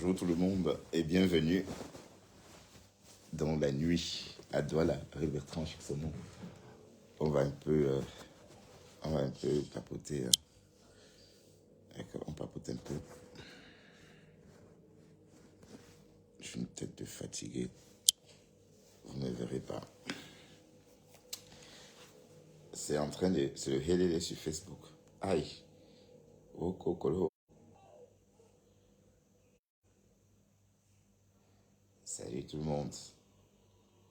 Bonjour tout le monde et bienvenue dans la nuit à Douala, avec Bertrand Chixomon. On va un peu papoter. D'accord, on papote un peu. Je suis une tête de fatigué. Vous ne verrez pas. C'est le HLL sur Facebook. Aïe. Oh, cocolo. Salut tout le monde.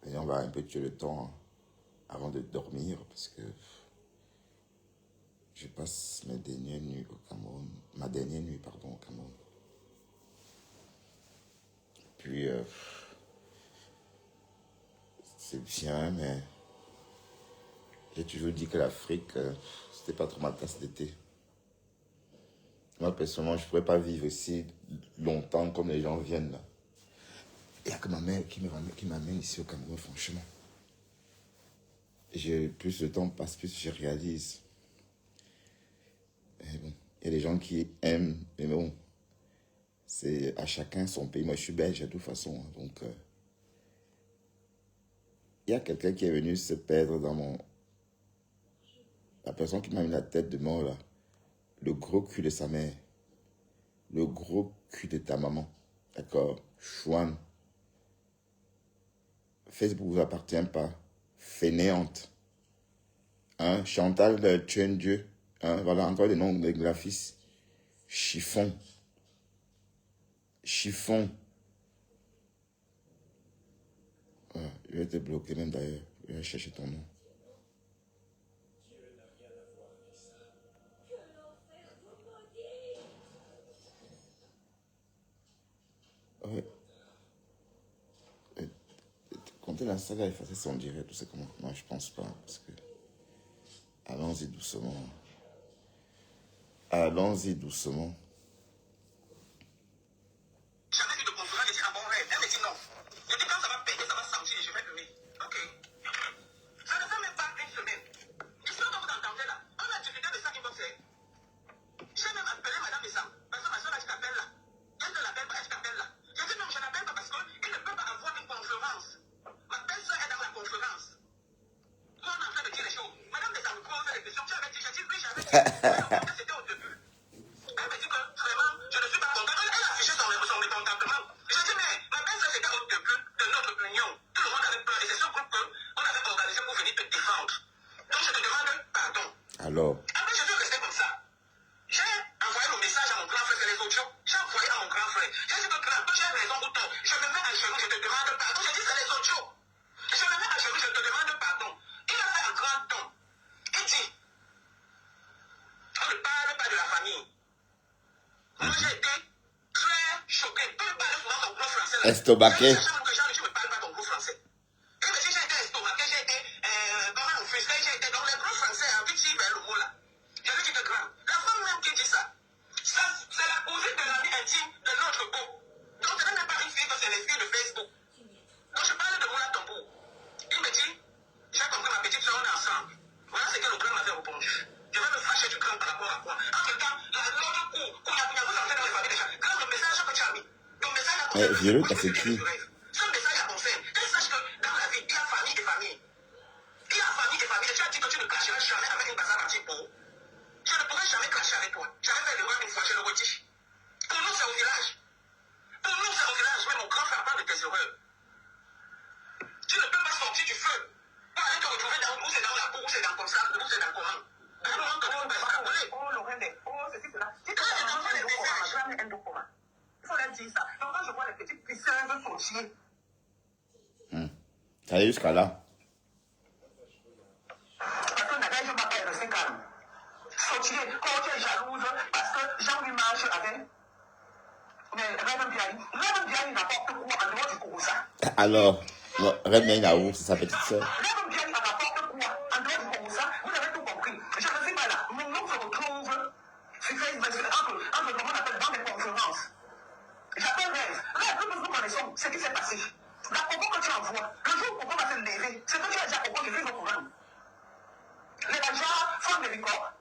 Et on va un peu tuer le temps avant de dormir parce que je passe ma dernière nuit au Cameroun. Au Cameroun. Puis, c'est bien, mais j'ai toujours dit que l'Afrique, c'était pas trop ma tasse d'été. Moi, personnellement, je ne pourrais pas vivre ici longtemps comme les gens viennent là. Il n'y a que ma mère qui m'amène ici au Cameroun, franchement. Plus le temps passe, plus je réalise. Et bon, il y a des gens qui aiment, mais bon, c'est à chacun son pays. Moi, je suis belge de toute façon. Donc, il y a quelqu'un qui est venu se perdre dans mon... La personne qui m'a mis la tête de mort, là. Le gros cul de sa mère. Le gros cul de ta maman. D'accord? Chouane. Facebook ne vous appartient pas. Fainéante. Hein? Chantal Dieu. Hein? Voilà, encore des noms de graphistes. Chiffon. Chiffon. Ouais, je vais te bloquer même d'ailleurs. Je vais chercher ton nom. Ouais. Comptez la salle à effacer son direct, tout ça comment? Non, je pense pas. Parce que. Allons-y doucement. Allons-y doucement. Jamais vu de conférence, j'ai dit ah bon rêve. Elle me dit non. Je dis quand ça va péter, ça va sentir et je vais aimer. Ok. Ça ne fait même pas une semaine. Je sais pas quand vous entendez là. On a discuté de ça qui m'a fait. J'ai même appelé Madame Bessam. Parce que ma soeur là, je t'appelle là. Elle ne l'appelle pas, elle t'appelle là. J'ai dit non, je n'appelle pas parce qu'il ne peut pas avoir une conférence. Ma belle-soeur est dans la conférence. Moi, on est en train de dire les choses. Madame Bessam me pose des questions. Tu avais dit, j'ai dit oui, j'avais dit. Mais c'était au début. Elle me dit que vraiment, je ne suis pas content. Elle a affiché son mécontentement. Je dis, mais ma belle-soeur, c'était au début de notre union. Tout le monde avait peur. Et c'est ce groupe qu'on avait organisé pour venir te défendre. Donc, je te demande pardon. Alors. Après, je veux rester comme ça. J'ai envoyé le message à mon grand frère, c'est les audios. J'ai envoyé à mon grand frère. J'ai dit que grand, tu as raison ou tort. Je me mets à genoux, je te demande pardon. J'ai dit, c'est les audios. Je me mets à genoux, je te demande pardon. Il a fait un grand ton. Il dit, on ne parle pas de la famille. Moi, j'ai été très choqué. Peu parler souvent ton gros français. Estomaqué. Je ne parle pas ton gros français. Et mais si j'ai été estomaqué, j'ai été vraiment offusqué, j'ai été dans les gros français, avec qui vers le mot là. Je lui dis que grand. La femme même qui dit ça, c'est la cousine de l'ami intime de notre beau. Donc, ce n'est même pas une fille, c'est les filles de Facebook. Donc, je parle de Moula Tambour. Il me dit, j'ai compris ma petite soeur, on est ensemble. Voilà ce que le grand m'avait répondu. Je vais me fâcher du grand par rapport à quoi. Entre-temps, l'autre coup, vous entrez dans les familles déjà. Quand le message que tu as mis, le message a concerne. Violette, ça s'écrit. Ce message a concerne. Et sache que dans la vie, il y a famille et famille. Il y a famille et famille. Et tu as dit que tu ne clasheras jamais avec une personne anti-peau. Je ne pourrai jamais clasher avec toi. J'avais fait l'erreur une fois, je le redis. Pour nous, c'est au village. Pour nous, c'est au village. Mais mon grand frère parle de tes erreurs. Tu ne peux pas sortir du feu. Pour aller te retrouver dans où c'est dans la boue, où c'est dans comme ça, où c'est dans comment. Ça allait jusqu'à là. Parce que Nadège ne va pas rester calme. Sortir, quand tu es jalouse, parce que Jean-Louis marche avec. Mais Reine Bialy n'apporte quoi en dehors du Kouroussa. Alors, Reine Bialy n'a où, c'est sa petite soeur. Reine Bialy n'apporte quoi en dehors du Kouroussa. Vous avez tout compris. Je ne sais pas là. Mon nom se retrouve sur Facebook, entre comment on appelle dans des conférences. J'appelle Rêve. Rêve, nous connaissons ce qui s'est passé. La propos que tu envoies, le jour où Coco va se lever, c'est que tu as dit à Coco, je vais au programme. Les gens font des records.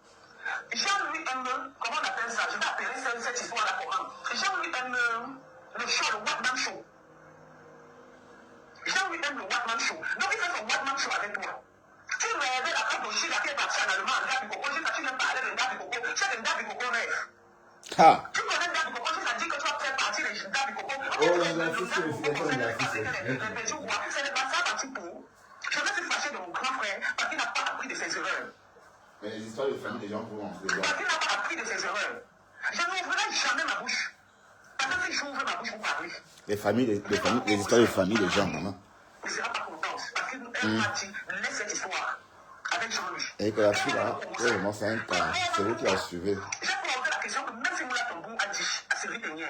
Jean-Louis aime, comment on appelle ça? Je vais appeler cette histoire-là programme. Jean-Louis aime Le show, le one-man show. Jean-Louis aime le one-man show. Donc il fait son one-man show avec toi. Tu rêvais la femme aussi, la qui est partie en Allemagne, Ndabi Coco. Jusqu'à tu viens parler de Ndabi Coco. C'est de Ndabi Coco rêve. Ah. Tu connais Ndabi Coco, jusqu'à dire que tu vas faire partie de Ndabi Coco. Oh, la fille, c'est le Ce n'est pas ça, parti pour. Je vais se fâcher de mon grand frère parce qu'il n'a pas appris de ses erreurs. Mais les histoires de famille des gens vont en se Parce qu'il n'a pas appris de ses erreurs. Je n'ouvrirai jamais ma bouche. Parce que si j'ouvre ma bouche, vous parlez. les histoires de famille des gens, maman. Ne sera pas contente. Parce qu'elle m'a dit, laisse cette histoire avec Jean-Louis. Et que la fille là, vraiment c'est un cas. C'est vous qui la suivez. J'ai posé la question que même si Moula Tombou a dit à Sylvie Ténier,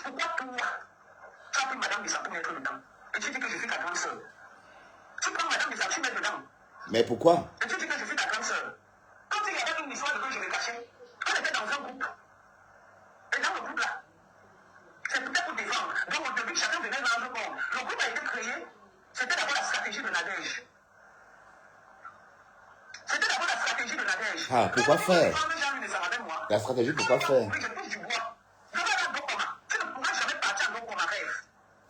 pourquoi toi, tu as pris Madame Bissau pour mettre dedans? Et tu dis que je suis ta grande soeur. Tu prends Madame Bissau, tu mets dedans. Mais pourquoi? Et tu dis que je suis ta grande soeur. Quand il y avait une histoire de que je vais cacher, on était dans un groupe. Et dans le groupe là, c'est peut-être pour défendre. Donc au début, chacun venait rendre compte. Le groupe a été créé, c'était d'abord la stratégie de Nadège. C'était d'abord la stratégie de Nadège. Ah, pourquoi faire? La stratégie, pourquoi faire? Je touche du bois. Je vais à Dokoma. Tu ne pourras jamais partir à Dokoma rêve.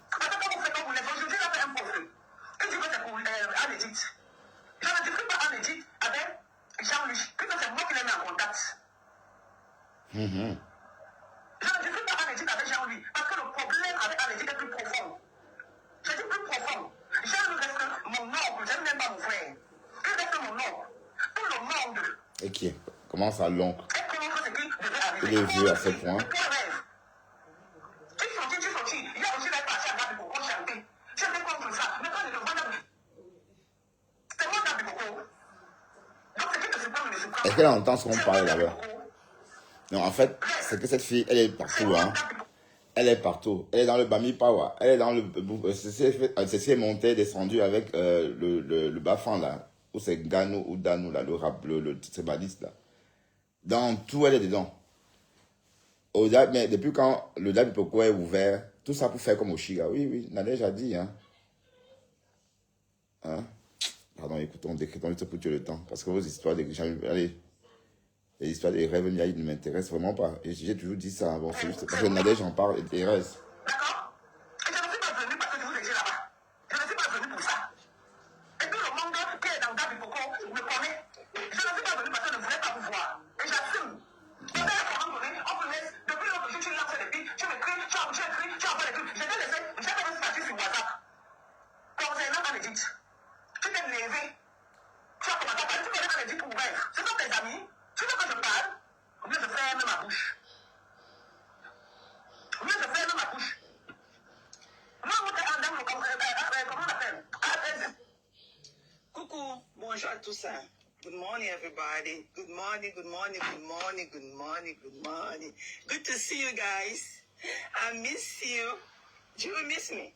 Parce que quand vous faites comme vous voulez, aujourd'hui, j'ai fait un profil. Et tu veux c'est pour Anne-Edith. Je ne discute pas Anne-Edith avec Jean-Louis. Puisque c'est moi qui l'ai mis en contact. Je ne discute pas Anne-Edith avec Jean-Louis. Parce que le problème avec Anne-Edith est plus profond. Je dis plus profond. Jean-Louis reste mon oncle. Je n'aime pas mon frère. Il reste mon oncle. Tout le monde. Et qui est? Comment ça, l'oncle? Il est vieux à ce point. Il y a aussi la partie à Ndabi Coco chanter. Chanter contre ça. Mais quand il le voit Ndabi, c'est moi Ndabi Coco. Donc c'est que je prends le suprême. Est-ce qu'elle entend ce qu'on parle là-bas? Non, en fait, c'est que cette fille, elle est partout, hein. Elle est partout. Elle est dans le Bami Power. Elle est dans le... Ceci est monté, descendu avec le Bafan, là. Ou c'est Gano ou Danou, là, le rap, le tribaliste, là. Dans tout, elle est dedans. Mais depuis quand le Ndabi Coco est ouvert, tout ça pour faire comme Oshiga. Oui, oui, Nadège a dit, hein. Pardon, écoutons, décrétons juste pour tuer le temps. Parce que vos histoires, allez, les histoires des rêves ne m'intéressent vraiment pas. Et j'ai toujours dit ça. Bon, c'est juste parce que Nadège en parle et reste. D'accord? Et je ne suis pas venu parce que vous étiez là-bas. Je ne suis pas venu pour ça. Et tout le monde qui est dans Ndabi Coco me connaît. Je ne suis pas venu parce que je ne voulais pas vous voir. Et j'assume. On a un moment donné, on connaît, depuis l'autre jour, tu lances des billes, tu m'écris, tu écris, tu envoies des trucs. J'ai fait un statut sur WhatsApp. Concernant Anne-Edith. Tu t'es levé. Tu as commencé à parler, tu connais Anne-Edith pour ouvert. Ce sont tes amis. Tu veux que je parle? Ou bien je ferme ma bouche. Ou bien je ferme ma bouche. Moi, on est en dame, comment on appelle? Coucou, bonjour à tous. Good morning, everybody. Good morning, good morning, good morning, good morning, good morning. Good to see you guys. I miss you. Do you miss me?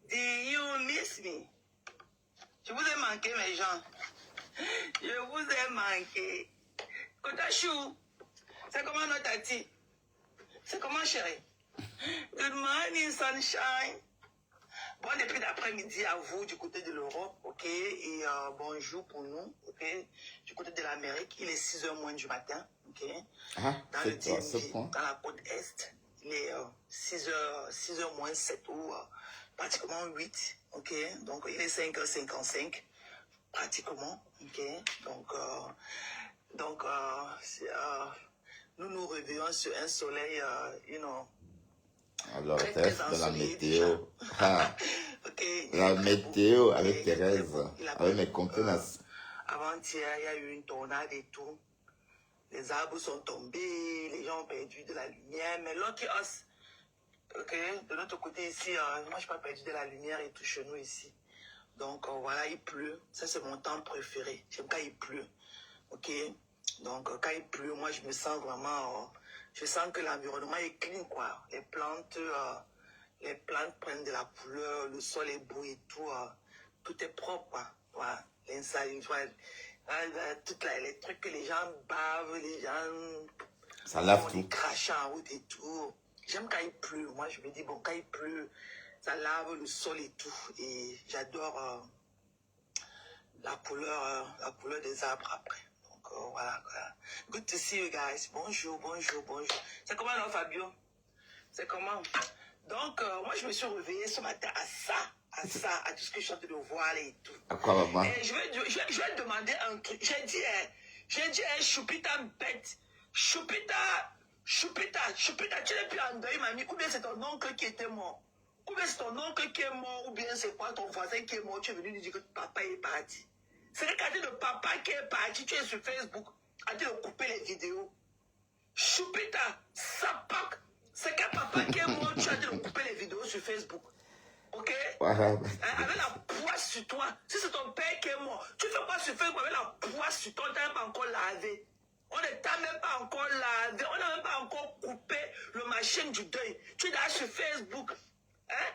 Do you miss me? Je vous ai manqué, mes gens. Je vous ai manqué. Kotachou, c'est comment notre tati? C'est comment, chérie? Good morning, sunshine. Bon début d'après-midi à vous du côté de l'Europe, ok? Et bonjour pour nous, ok? Du côté de l'Amérique, il est 6h moins du matin, ok? Dans le DMV, dans la côte Est, il est 6h moins 7 ou pratiquement 8, ok? Donc il est 5h55, pratiquement, ok? Donc nous nous réveillons sur un soleil, Alors, test de la météo. Okay. La météo avec Thérèse, avec mes conteneurs. Avant-hier, il y a eu une tornade et tout. Les arbres sont tombés, les gens ont perdu de la lumière. Mais lucky us, ok, de notre côté ici, moi je n'ai pas perdu de la lumière et tout chez nous ici. Donc voilà, il pleut. Ça, c'est mon temps préféré. J'aime quand il pleut. Ok. Donc quand il pleut, moi je me sens vraiment... je sens que l'environnement est clean, quoi. Les plantes prennent de la couleur, le sol est beau et tout. Tout est propre, quoi. Voilà. L'inside, les trucs que les gens bavent, les gens... Ça lave tout. Ils crachent en route et tout. J'aime quand il pleut. Moi, je me dis, bon, quand il pleut, ça lave le sol et tout. Et j'adore la couleur des arbres après. Donc, voilà. Good to see you guys. Bonjour. C'est comment, non, Fabio? C'est comment? Donc, moi, je me suis réveillée ce matin à tout ce que je suis en train de voir et tout. À quoi, maman? Et je vais te demander un truc. J'ai dit, Choupita bête. Choupita, tu n'es plus en deuil, mamie. Ou bien c'est ton oncle qui était mort. Ou bien c'est ton oncle qui est mort. Ou bien c'est quoi ton voisin qui est mort. Tu es venu lui dire que papa est parti. C'est le cas de papa qui est parti. Tu es sur Facebook. A dit de couper les vidéos. Choupita, ça pack. C'est que papa qui est mort. Tu as dit de couper les vidéos sur Facebook. Ok? Avec la poisse sur toi. Si c'est ton père qui est mort, tu fais quoi sur Facebook avec la poisse sur toi? On ne t'a même pas encore lavé. On ne t'a même pas encore lavé. On n'a même pas encore coupé le machin du deuil. Tu es là sur Facebook.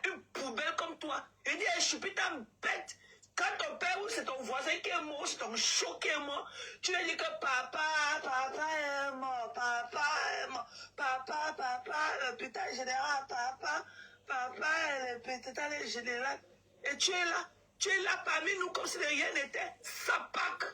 Une poubelle comme toi. Il dit, je suis putain bête. Quand ton père ou c'est ton voisin qui est mort, c'est ton chou qui est mort, tu lui dis que papa est mort, papa, l'hôpital général, papa, l'hôpital général. Et tu es là parmi nous comme si de rien n'était. Ça pack.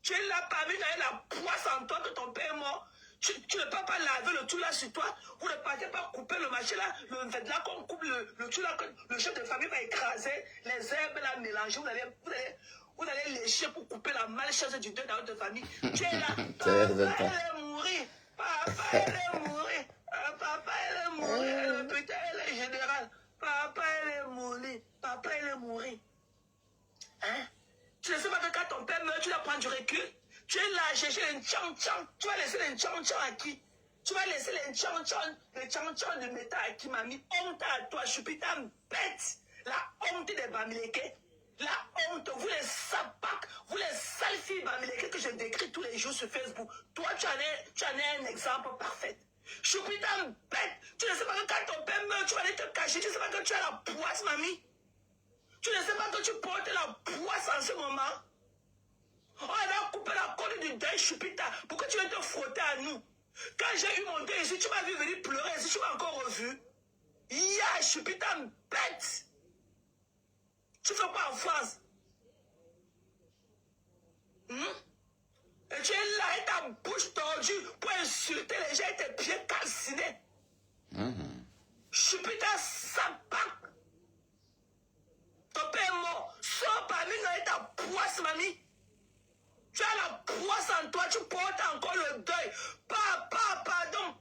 Tu es là parmi nous avec la poisse en toi que ton père est mort. Tu ne peux pas laver le tout là sur toi. Vous ne partez pas couper le machin là. Là qu'on coupe le tout là. Le chef de famille va écraser les herbes là mélanger. Vous allez lécher pour couper la malchance du deuil dans votre famille. Tu es là. Papa elle est mourir. Papa elle est mourir. Papa elle est mourir. Putain elle est générale. Papa elle est mourir. Papa elle est mourir. Hein? Tu ne sais pas que quand ton père meurt, tu dois prendre du recul. Tu es là à chercher les tchang-tchang. Tu vas laisser les tchang-tchang à qui? Tu vas laisser les tchang-tchang de métal à qui, mamie? Honte à toi, je suis putain bête. La honte des Bamileke. La honte, vous les sapacs, vous les sales filles Bamileke que je décris tous les jours sur Facebook. Toi, tu en es un exemple parfait. Je suis putain bête. Tu ne sais pas que quand ton père meurt, tu vas aller te cacher. Tu ne sais pas que tu as la poisse, mamie. Tu ne sais pas que tu portes la poisse en ce moment. On a coupé la corde du deuil, Choupita. Pourquoi tu viens te frotter à nous? Quand j'ai eu mon deuil ici, tu m'as vu venir pleurer ici, tu m'as encore revu. Ya, Choupita, bête. Tu fais quoi en France? Et tu es là avec ta bouche tordue pour insulter les gens avec tes pieds calcinés. Choupita, ça part. Ton père est mort. Sors parmi nous avec ta poisse, mamie. Tu as la poisse en toi, tu portes encore le deuil. Pardon,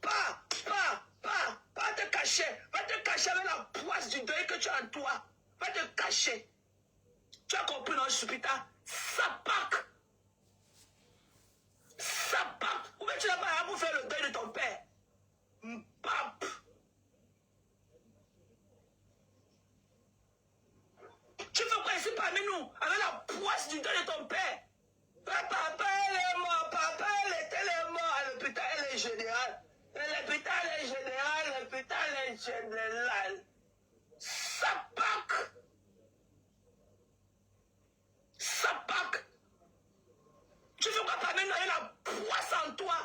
pas te cacher. Va te cacher avec la poisse du deuil que tu as en toi. Va te cacher. Tu as compris, non, Choupita? Ça pack. Ou bien tu n'as pas pour faire le deuil de ton père. Pape. Tu fais quoi ici parmi nous avec la poisse du deuil de ton père? Papa elle est mort, papa elle est mort à l'hôpital, elle est générale. L'hôpital est général, l'hôpital est général. Ça pack. Tu fais quoi parmi nous avec la poisse en toi?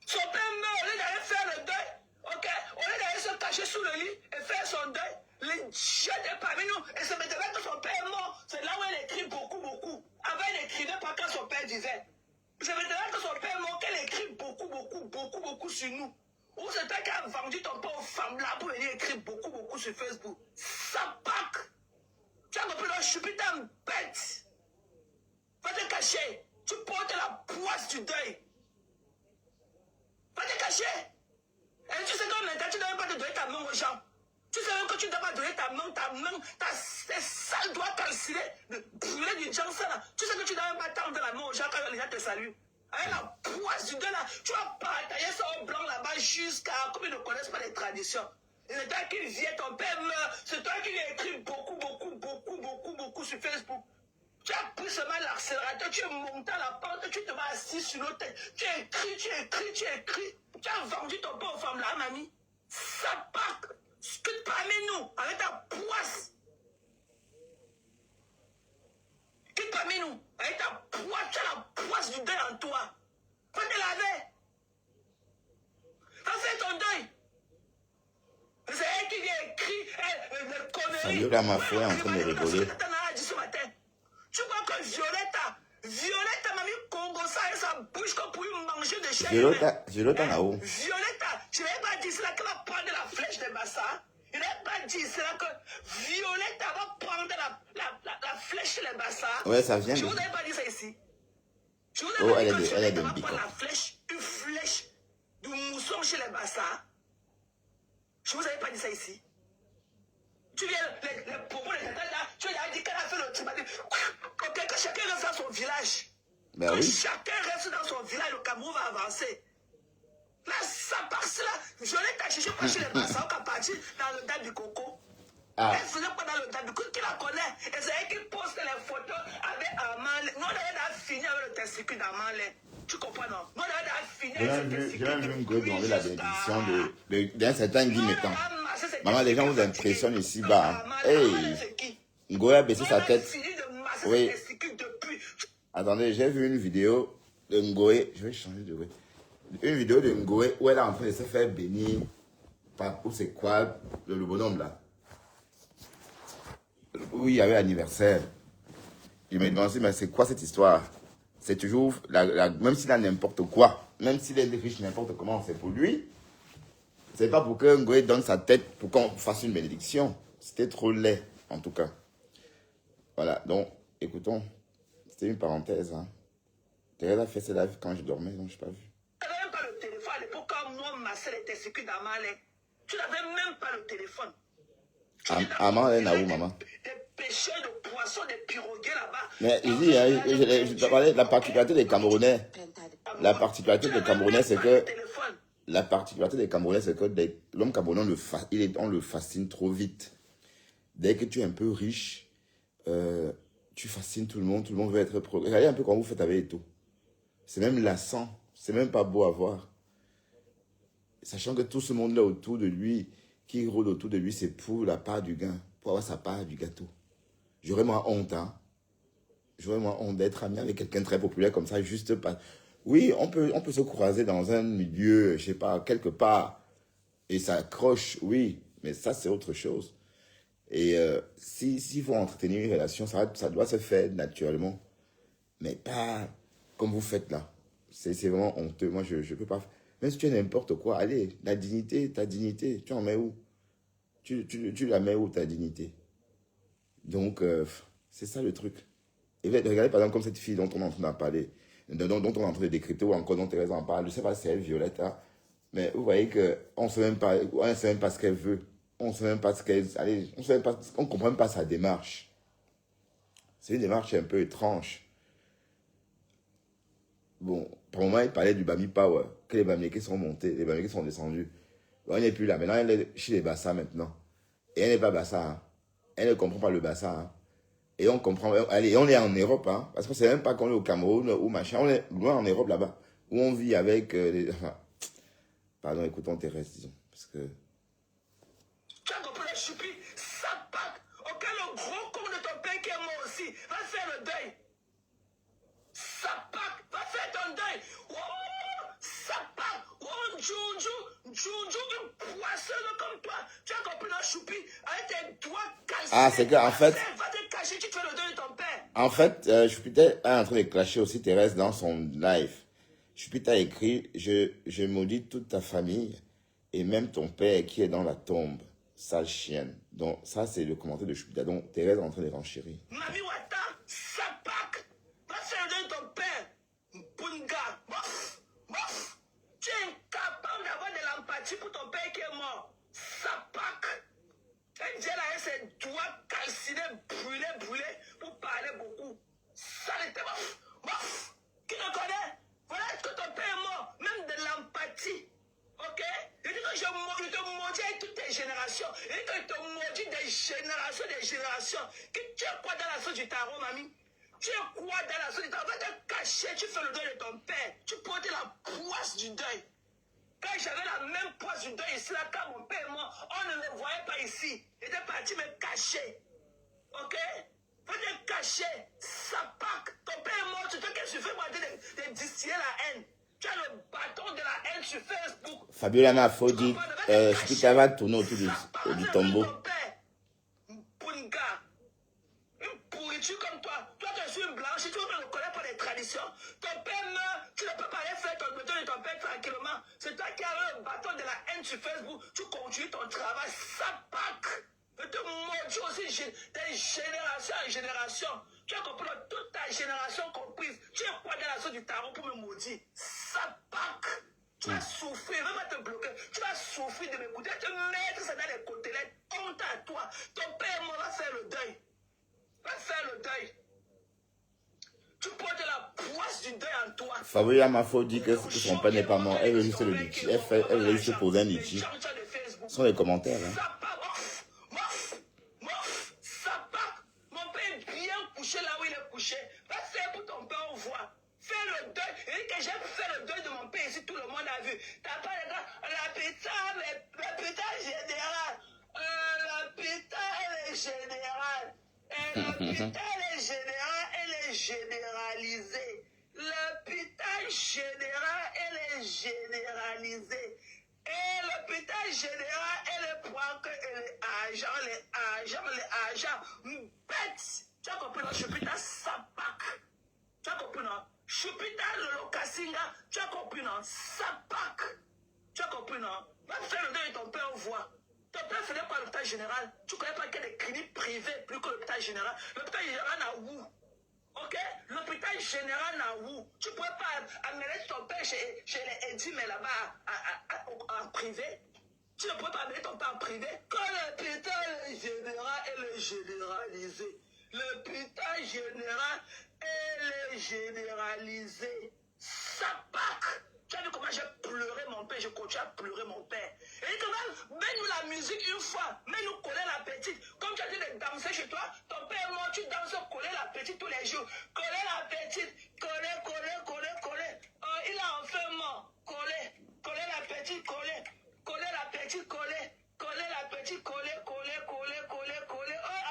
Son père meurt, au lieu d'aller faire le deuil, ok? Au lieu d'aller se cacher sous le lit et faire son deuil, les jette parmi nous. Et c'est maintenant que son père est mort. C'est là où elle écrit beaucoup. Avant, elle n'écrivait pas quand son père disait. C'est maintenant que son père est mort qu'elle écrit beaucoup sur nous. Ou c'est toi qui as vendu ton père aux femmes là pour venir écrire beaucoup sur Facebook. Ça pack. Tu as compris, je suis putain bête. Va te cacher. Tu portes la poisse du deuil. Va te cacher. Et tu sais que maintenant, tu ne dois pas te donner ta main aux gens. Tu sais même que tu ne dois pas donner ta main, tes sales doigts calcinés, de brûler du Johnson là. Tu sais que tu ne dois même pas tendre la main aux gens quand les gens te saluent. Avec la poisse du deuil là, tu vas batailler ça au blanc là-bas jusqu'à, comme ils ne connaissent pas les traditions. Et c'est toi qui viens, ton père meurt, c'est toi qui lui écris beaucoup sur Facebook. Tu as pris seulement l'accélérateur, tu es monté à la pente, tu te vas assis sur l'autre tête. Tu écris. Tu as vendu ton pain aux femmes là, mamie. Ça part. Scute parmi nous, avec ta poisse. Scute parmi nous, avec ta poisse, tu as la poisse du deuil en toi. Va te laver. Va faire ton deuil. C'est elle qui vient écrire les conneries. Fabio, là, ma foi est en train de rigoler. Tu crois que Violette manger de chair. Violetta là-haut. Violetta, je n'avais pas dit cela qu'elle va prendre la flèche de Bassa. Je n'avais pas dit cela que Violetta va prendre la flèche de Bassa. Ouais, ça vient. Je ne vous avais pas dit ça ici. Je vous Oh, avais elle dit que est Violetta va de prendre la flèche, une flèche du mousson chez les Bassa. Je ne vous avais pas dit ça ici. Tu viens, les propos de Tata là, tu as dit qu'elle a fait le truc. Que chacun reste dans son village. Ben Que oui. chacun reste dans son village, le Cameroun va avancer. Là, ça passe là. Violette a cherché pas chez les Bassa, on a parti dans le date du coco. Ah. Elle faisait pas dans le date du coco, qui la connaît. Et c'est elle qui poste les photos avec Amal. Nous, on a fini avec le testicule d'Amal. Tu comprends, non? Nous, on a fini avec le testicule. J'ai même vu une gueule demander la bénédiction d'un certain Guy Mettant. Maman, les gens vous impressionnent ici-bas. Hey! Ngoé a baissé sa tête. Oui. Attendez, j'ai vu une vidéo de Ngoé. Je vais changer de voix. Une vidéo de Ngoé où elle est en train de se faire bénir par, ou c'est quoi, le bonhomme là. Oui, il y avait anniversaire. Il me demandait, mais c'est quoi cette histoire? C'est toujours, même s'il a n'importe quoi, même s'il est riche n'importe comment, c'est pour lui. C'est pas pour que Ngoé donne sa tête pour qu'on fasse une bénédiction. C'était trop laid, en tout cas. Voilà, donc, écoutons. C'était une parenthèse. Hein. Thérèse a fait ses lives quand je dormais, donc je n'ai pas vu. Tu n'avais même pas le téléphone à l'époque quand moi, ma soeur était sécurité d'Amalé. Tu n'avais même pas le téléphone. Amalé, là où, maman? Des pêcheurs de poissons, des pirogues là-bas. Mais il dit, hein, je te parlais de la particularité des Camerounais. La particularité des Camerounais, c'est que... La particularité des Camerounais, c'est que l'homme camerounais, on le fascine trop vite. Dès que tu es un peu riche, tu fascines tout le monde veut être progrès. Regardez un peu comment vous faites avec Eto. C'est même lassant, c'est même pas beau à voir. Sachant que tout ce monde-là autour de lui, qui rôde autour de lui, c'est pour la part du gain, pour avoir sa part du gâteau. J'aurais moi honte, hein. J'aurais moi honte d'être ami avec quelqu'un de très populaire comme ça, juste pas... Oui, on peut se croiser dans un milieu, je sais pas, quelque part, et ça accroche, oui, mais ça, c'est autre chose. Et s'il faut entretenir une relation, ça doit se faire naturellement, mais pas comme vous faites là. C'est vraiment honteux. Moi, je peux pas... Même si tu es n'importe quoi, allez, la dignité, ta dignité, tu en mets où? Tu la mets où, ta dignité? Donc, c'est ça le truc. Et regardez par exemple comme cette fille dont on est en train de parler, dont on est en train de décrypter, ou encore dont Thérèse en parle, je ne sais pas si c'est elle, Violette, hein, mais vous voyez qu'on ne sait même pas ce qu'elle veut. On ne sait même pas ce qu'elle... Allez, on ne comprend même pas sa démarche. C'est une démarche un peu étrange. Bon, pour moi, il parlait du Bami Power, que les Bamileke sont montés, les Bamileke sont descendus. Bon, elle n'est plus là. Maintenant, elle est chez les Bassa maintenant. Et elle n'est pas Bassa. Hein. Elle ne comprend pas le Bassa. Hein. Et on comprend. Allez, on est en Europe. Hein, parce qu'on ne sait même pas qu'on est au Cameroun ou machin. On est loin en Europe là-bas. Où on vit avec les... Enfin, pardon, écoutons Thérèse, disons. Parce que... Tu as compris les choupis? Ça part. Auquel le gros con de ton père qui est mort aussi va faire le deuil. Ça part. Va faire ton deuil. Oh, ça part. Oh, Joujou, une poissonne comme toi. Tu as compris le choupi? Avec tes doigts cassés. Ah, c'est qu'en fait... Va te cacher, tu fais le deuil de ton père. En fait, Chupita est en train de clasher aussi Thérèse dans son live. Chupita a écrit, je maudis toute ta famille et même ton père qui est dans la tombe. Sale chienne. Donc, ça, c'est le commentaire de Chupita. Donc, Thérèse est en train de renchérir. Mami Wata, Sapak, va faire le deuil de ton père. Mpunga, bof, bof. Tu es incapable d'avoir de l'empathie pour ton père qui est mort. Sapak. Elle dit là, elle ses doigts calcinés, brûlés, pour parler beaucoup. Saleté, bof, bof. Qui te connaît? Voilà que ton père est mort, même de l'empathie. Ok? Il dit que je te maudis avec toutes tes générations. Il dit que je te maudis des générations. Que tu es quoi dans la sauce du tarot, mamie? Tu es quoi dans la sauce du tarot? Va te cacher, tu fais le deuil de ton père. Tu portais la poisse du deuil. Quand j'avais la même poisse du deuil ici, là, quand mon père est mort, on ne me voyait pas ici. Il était parti me cacher. Ok? Va te cacher. Ça pack. Ton père est mort, tu te caches, tu fais moi de distiller la haine. Tu as le bâton de la haine sur Facebook. Fabiola Nafo dit, Chupita va tourner autour du tombeau. Punga. Une pourriture suis comme toi. Toi, tu es une blanche, tu ne me connais pas les traditions. Ton père meurt, tu ne peux pas aller faire ton bouton de ton père tranquillement. C'est toi qui as le bâton de la haine sur Facebook. Tu continues ton travail, ça pack. Je te maudis aussi de génération en génération. Tu as compris, toute ta génération comprise. Tu es quoi dans la zone du tarot pour me maudire? Ça pack. Tu vas souffrir, même à te bloquer. Tu vas souffrir de m'écouter, te mettre ça dans les côtelettes. Honte à toi. Ton père va faire le deuil. Va faire le deuil. Tu portes la poisse du deuil en toi. Fabrice Mafo dit que son père n'est pas mort. Elle veut juste le litchi. Elle veut juste poser un litchi. Ce sont les commentaires. Hein. Mon père est bien couché là où il est couché. Va faire pour ton père, on voit. Fais le deuil. Et que j'ai fait le deuil de mon père ici, tout le monde a vu. T'as pas les gars, la pétard générale. La pétard, elle est générale. Elle est généralisée. L'hôpital général, elle est généralisée. Et l'hôpital général, elle prend que les agents, bête. Tu as compris, non? L'hôpital Sapak. Tu as compris, non? L'hôpital Lokasinga. Tu as compris, non? Sapak. Tu as compris, non? Va faire le deuil de ton père, on voit. Ton père faisait quoi à l'hôpital général? Tu ne connais pas qu'il y a des cliniques privées plus que l'hôpital général. L'hôpital général n'a où? Ok? L'hôpital général n'a où? Tu ne pourrais pas amener ton père chez les Edim là-bas en privé? Tu ne pourrais pas amener ton père en privé? Quand l'hôpital général est généralisé. L'hôpital général est généralisé. Ça pack! Tu as vu comment j'ai pleuré mon père, je continue à pleurer mon père. Et quand même, mets-nous la musique une fois, mets-nous coller la petite. Comme tu as dit de danser chez toi, ton père est mort, tu danses coller la petite tous les jours. Coller la petite, coller. Oh, il a enfin mort. Coller la petite, coller la petite, coller la petite, coller. Oh,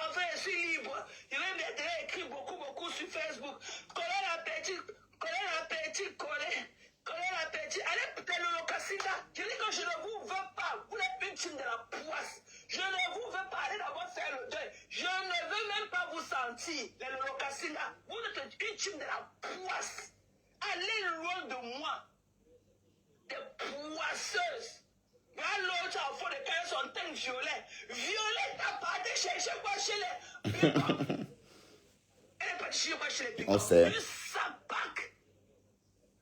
enfin, je suis libre. Je vais maintenant écrire beaucoup sur Facebook. Coller la petite, allez peut-être le Lokasinga. Je dis que je ne vous veux pas. Vous êtes une team de la poisse. Je ne vous veux pas aller d'abord faire le deuil. Je ne veux même pas vous sentir. Le Lokasinga. Vous êtes une team de la poisse. Allez loin de moi. Des poisseuses. Voilà l'autre en fond de quand son teint violet. Violet, t'as pas été chercher quoi chez les picots. Elle n'est pas chercher quoi chez les picots. On sait. Une sapac.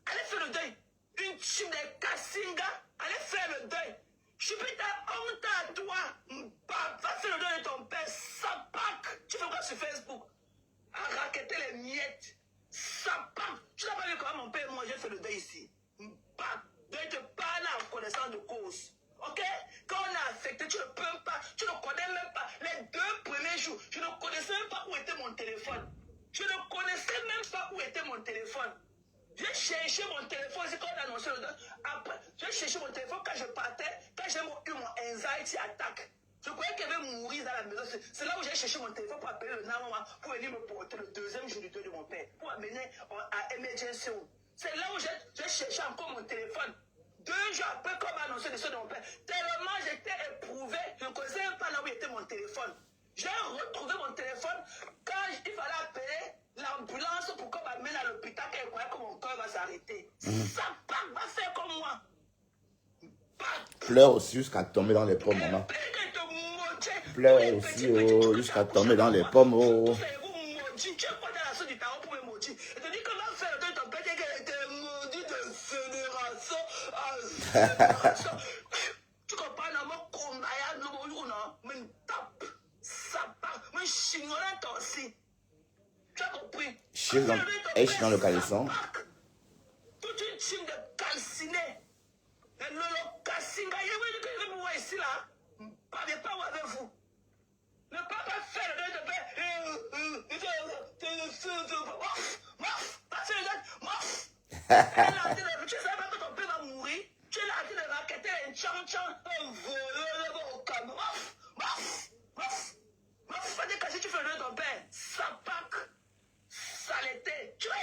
Allez faire le deuil. Une team de Kassinga. Allez faire le deuil. Je peux ta honte à toi. Va faire le deuil de ton père. Sapac. Tu fais quoi sur Facebook? À raqueter les miettes. Sapac. Tu n'as pas vu comment mon père et moi j'ai fait le deuil ici. De te parler en connaissance de cause. Ok? Quand on est affecté, tu ne peux pas, tu ne connais même pas. Les 2 premiers jours, je ne connaissais même pas où était mon téléphone. J'ai cherché mon téléphone, c'est quand on a annoncé le deuil. Après, j'ai cherché mon téléphone quand je partais, quand j'ai eu mon anxiety attack. Je croyais qu'elle allait mourir dans la maison. C'est là où j'ai cherché mon téléphone pour appeler le 911 pour venir me porter le 2e jour du deuil de mon père, pour amener à emergency. C'est là où j'ai cherché encore mon téléphone. 2 jours après, comme annoncé le décès de mon père, tellement j'étais éprouvé, je ne connaissais même pas là où était mon téléphone. J'ai retrouvé mon téléphone quand il fallait appeler l'ambulance pour qu'on m'amène à l'hôpital, qu'elle croyait que mon cœur va s'arrêter. Ça va faire comme moi. Pleure aussi jusqu'à tomber dans les pommes, maman. Pleure aussi jusqu'à tomber dans les pommes. Oh. Tu es pas dans la sauce du tarot pour me maudire. Je te dis comment faire le ton père qu'elle était maudite de génération à génération. Tu comprends, non? Mon combat, non? Mais tape, ça part. Mais chignolant aussi. Tu as compris? Elle chie dans le caleçon. Toute une team de calcinés. Le Lokasinga, il veut dire que je me vois ici là. Parlez pas avec vous. Ne pas faire le deuil de père. Tu sais pas que ton père va mourir. Tu es là en train de raqueter un chan-chan, un voleur au Cameroun. Pas dire que si tu fais le deuil de ton père, ça pack. Saleté. Tu as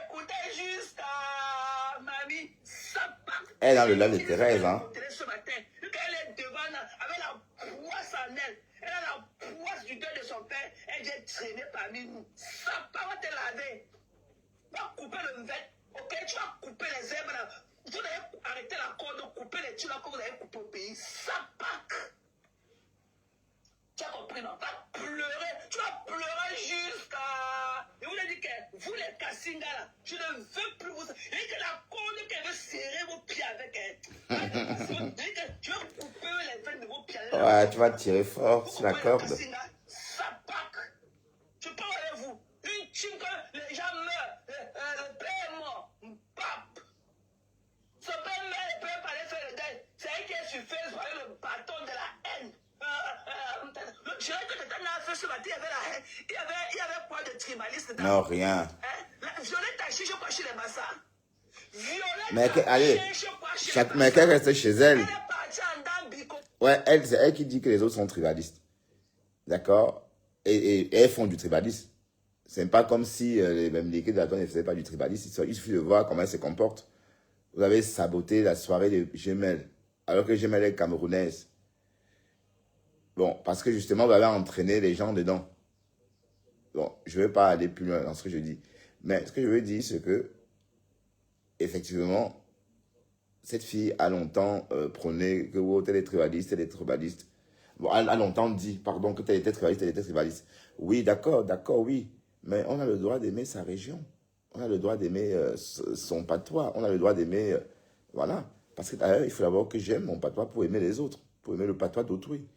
écouté juste à mamie. Ça pack. Elle a le lave de Thérèse, hein. Ce matin, elle est devant avec la poisse en elle. Elle a la poisse du deuil de son père. Elle vient traîner parmi nous. Ça va te laver. Tu vas couper le vêtement. Ok, tu vas couper les herbes là. Vous allez arrêter la corde, couper les tuiles que vous avez coupé au pays. Ça Pâques. Tu as compris, non? Tu vas pleurer. Tu vas pleurer jusqu'à. Et vous avez dit que vous les Kassinga là, je ne veux plus vous. Et que la corde qui veut serrer vos pieds avec elle. Tu vas couper les veines de vos pieds. Ouais, tu vas tirer fort sur la corde. Ça Pâques. Je parle avec vous. Une team que les gens meurent. Le père est mort. Pape. Son père meurt, le père parlait faire le deuil. C'est elle qui est sur Facebook avec le bâton de la haine. Je dirais que tu étais là ce matin, il y avait la haine. Il y avait quoi de tribaliste? Non, rien. Violette a cherché quoi chez les massas? Mais Violette a allez, cherché quoi chez les mais qu'elle reste chez elle. Elle est partie en Dambico. Ouais, c'est elle qui dit que les autres sont tribalistes. D'accord? Et elles font du tribalisme. C'est pas comme si les Bamileke de la Tonne ne faisaient pas du tribalisme. Il suffit de voir comment elles se comportent. Vous avez saboté la soirée de Gemel, alors que Gemel est camerounaise. Bon, parce que justement, vous avez entraîné les gens dedans. Bon, je ne vais pas aller plus loin dans ce que je dis. Mais ce que je veux dire, c'est que, effectivement, cette fille a longtemps prôné que oh, tel est tribaliste, tel est tribaliste. Bon, elle a longtemps dit, pardon, que tel était tribaliste, tel était tribaliste. Oui, d'accord, oui. Mais on a le droit d'aimer sa région. On a le droit d'aimer son patois. On a le droit d'aimer... voilà. Parce que d'ailleurs, il faut d'abord que j'aime mon patois pour aimer les autres. Pour aimer le patois d'autrui.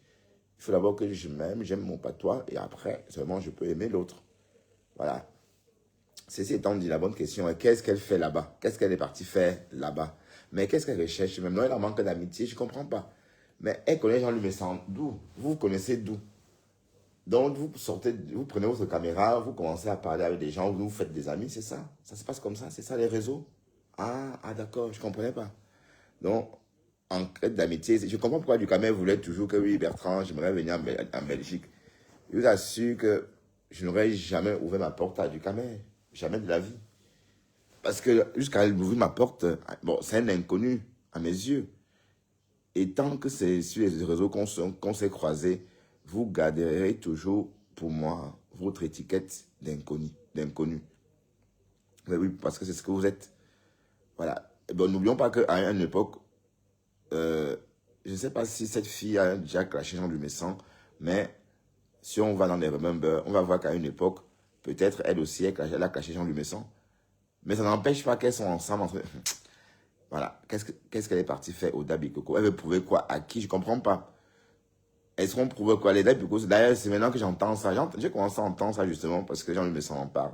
Il faut d'abord que j'aime mon patois. Et après, seulement, je peux aimer l'autre. Voilà. Ceci étant dit, la bonne question est qu'est-ce qu'elle fait là-bas? Qu'est-ce qu'elle est partie faire là-bas? Mais qu'est-ce qu'elle recherche? Même non, elle en manque d'amitié, je ne comprends pas. Mais elle connaît Jean-Luc Messan. D'où? Vous connaissez d'où? Donc, vous sortez, vous prenez votre caméra, vous commencez à parler avec des gens, vous faites des amis, c'est ça. Ça se passe comme ça, c'est ça les réseaux. Ah d'accord, je ne comprenais pas. Donc, en quête d'amitié, je comprends pourquoi Ducamel voulait toujours que oui, Bertrand, j'aimerais venir en Belgique. Je vous assure que je n'aurais jamais ouvert ma porte à Ducamel. Jamais de la vie. Parce que jusqu'à elle ouvrir ma porte, bon, c'est un inconnu à mes yeux. Et tant que c'est sur les réseaux qu'on s'est croisés, vous garderez toujours, pour moi, votre étiquette d'inconnu. Oui, parce que c'est ce que vous êtes. Voilà. Bon, n'oublions pas qu'à une époque, je ne sais pas si cette fille a déjà clashé Jean du Messan, mais si on va dans les Remember, on va voir qu'à une époque, peut-être elle aussi, elle a clashé Jean du Messan. Mais ça n'empêche pas qu'elles sont ensemble. Voilà. Qu'est-ce qu'elle est partie faire au Dabikoko? Elle veut prouver quoi? À qui? Je ne comprends pas. Elles seront prouvées quoi? Les Dabikoko, d'ailleurs, c'est maintenant que j'entends ça. J'ai commencé à entendre ça justement parce que Jean-Luc Messan en parle.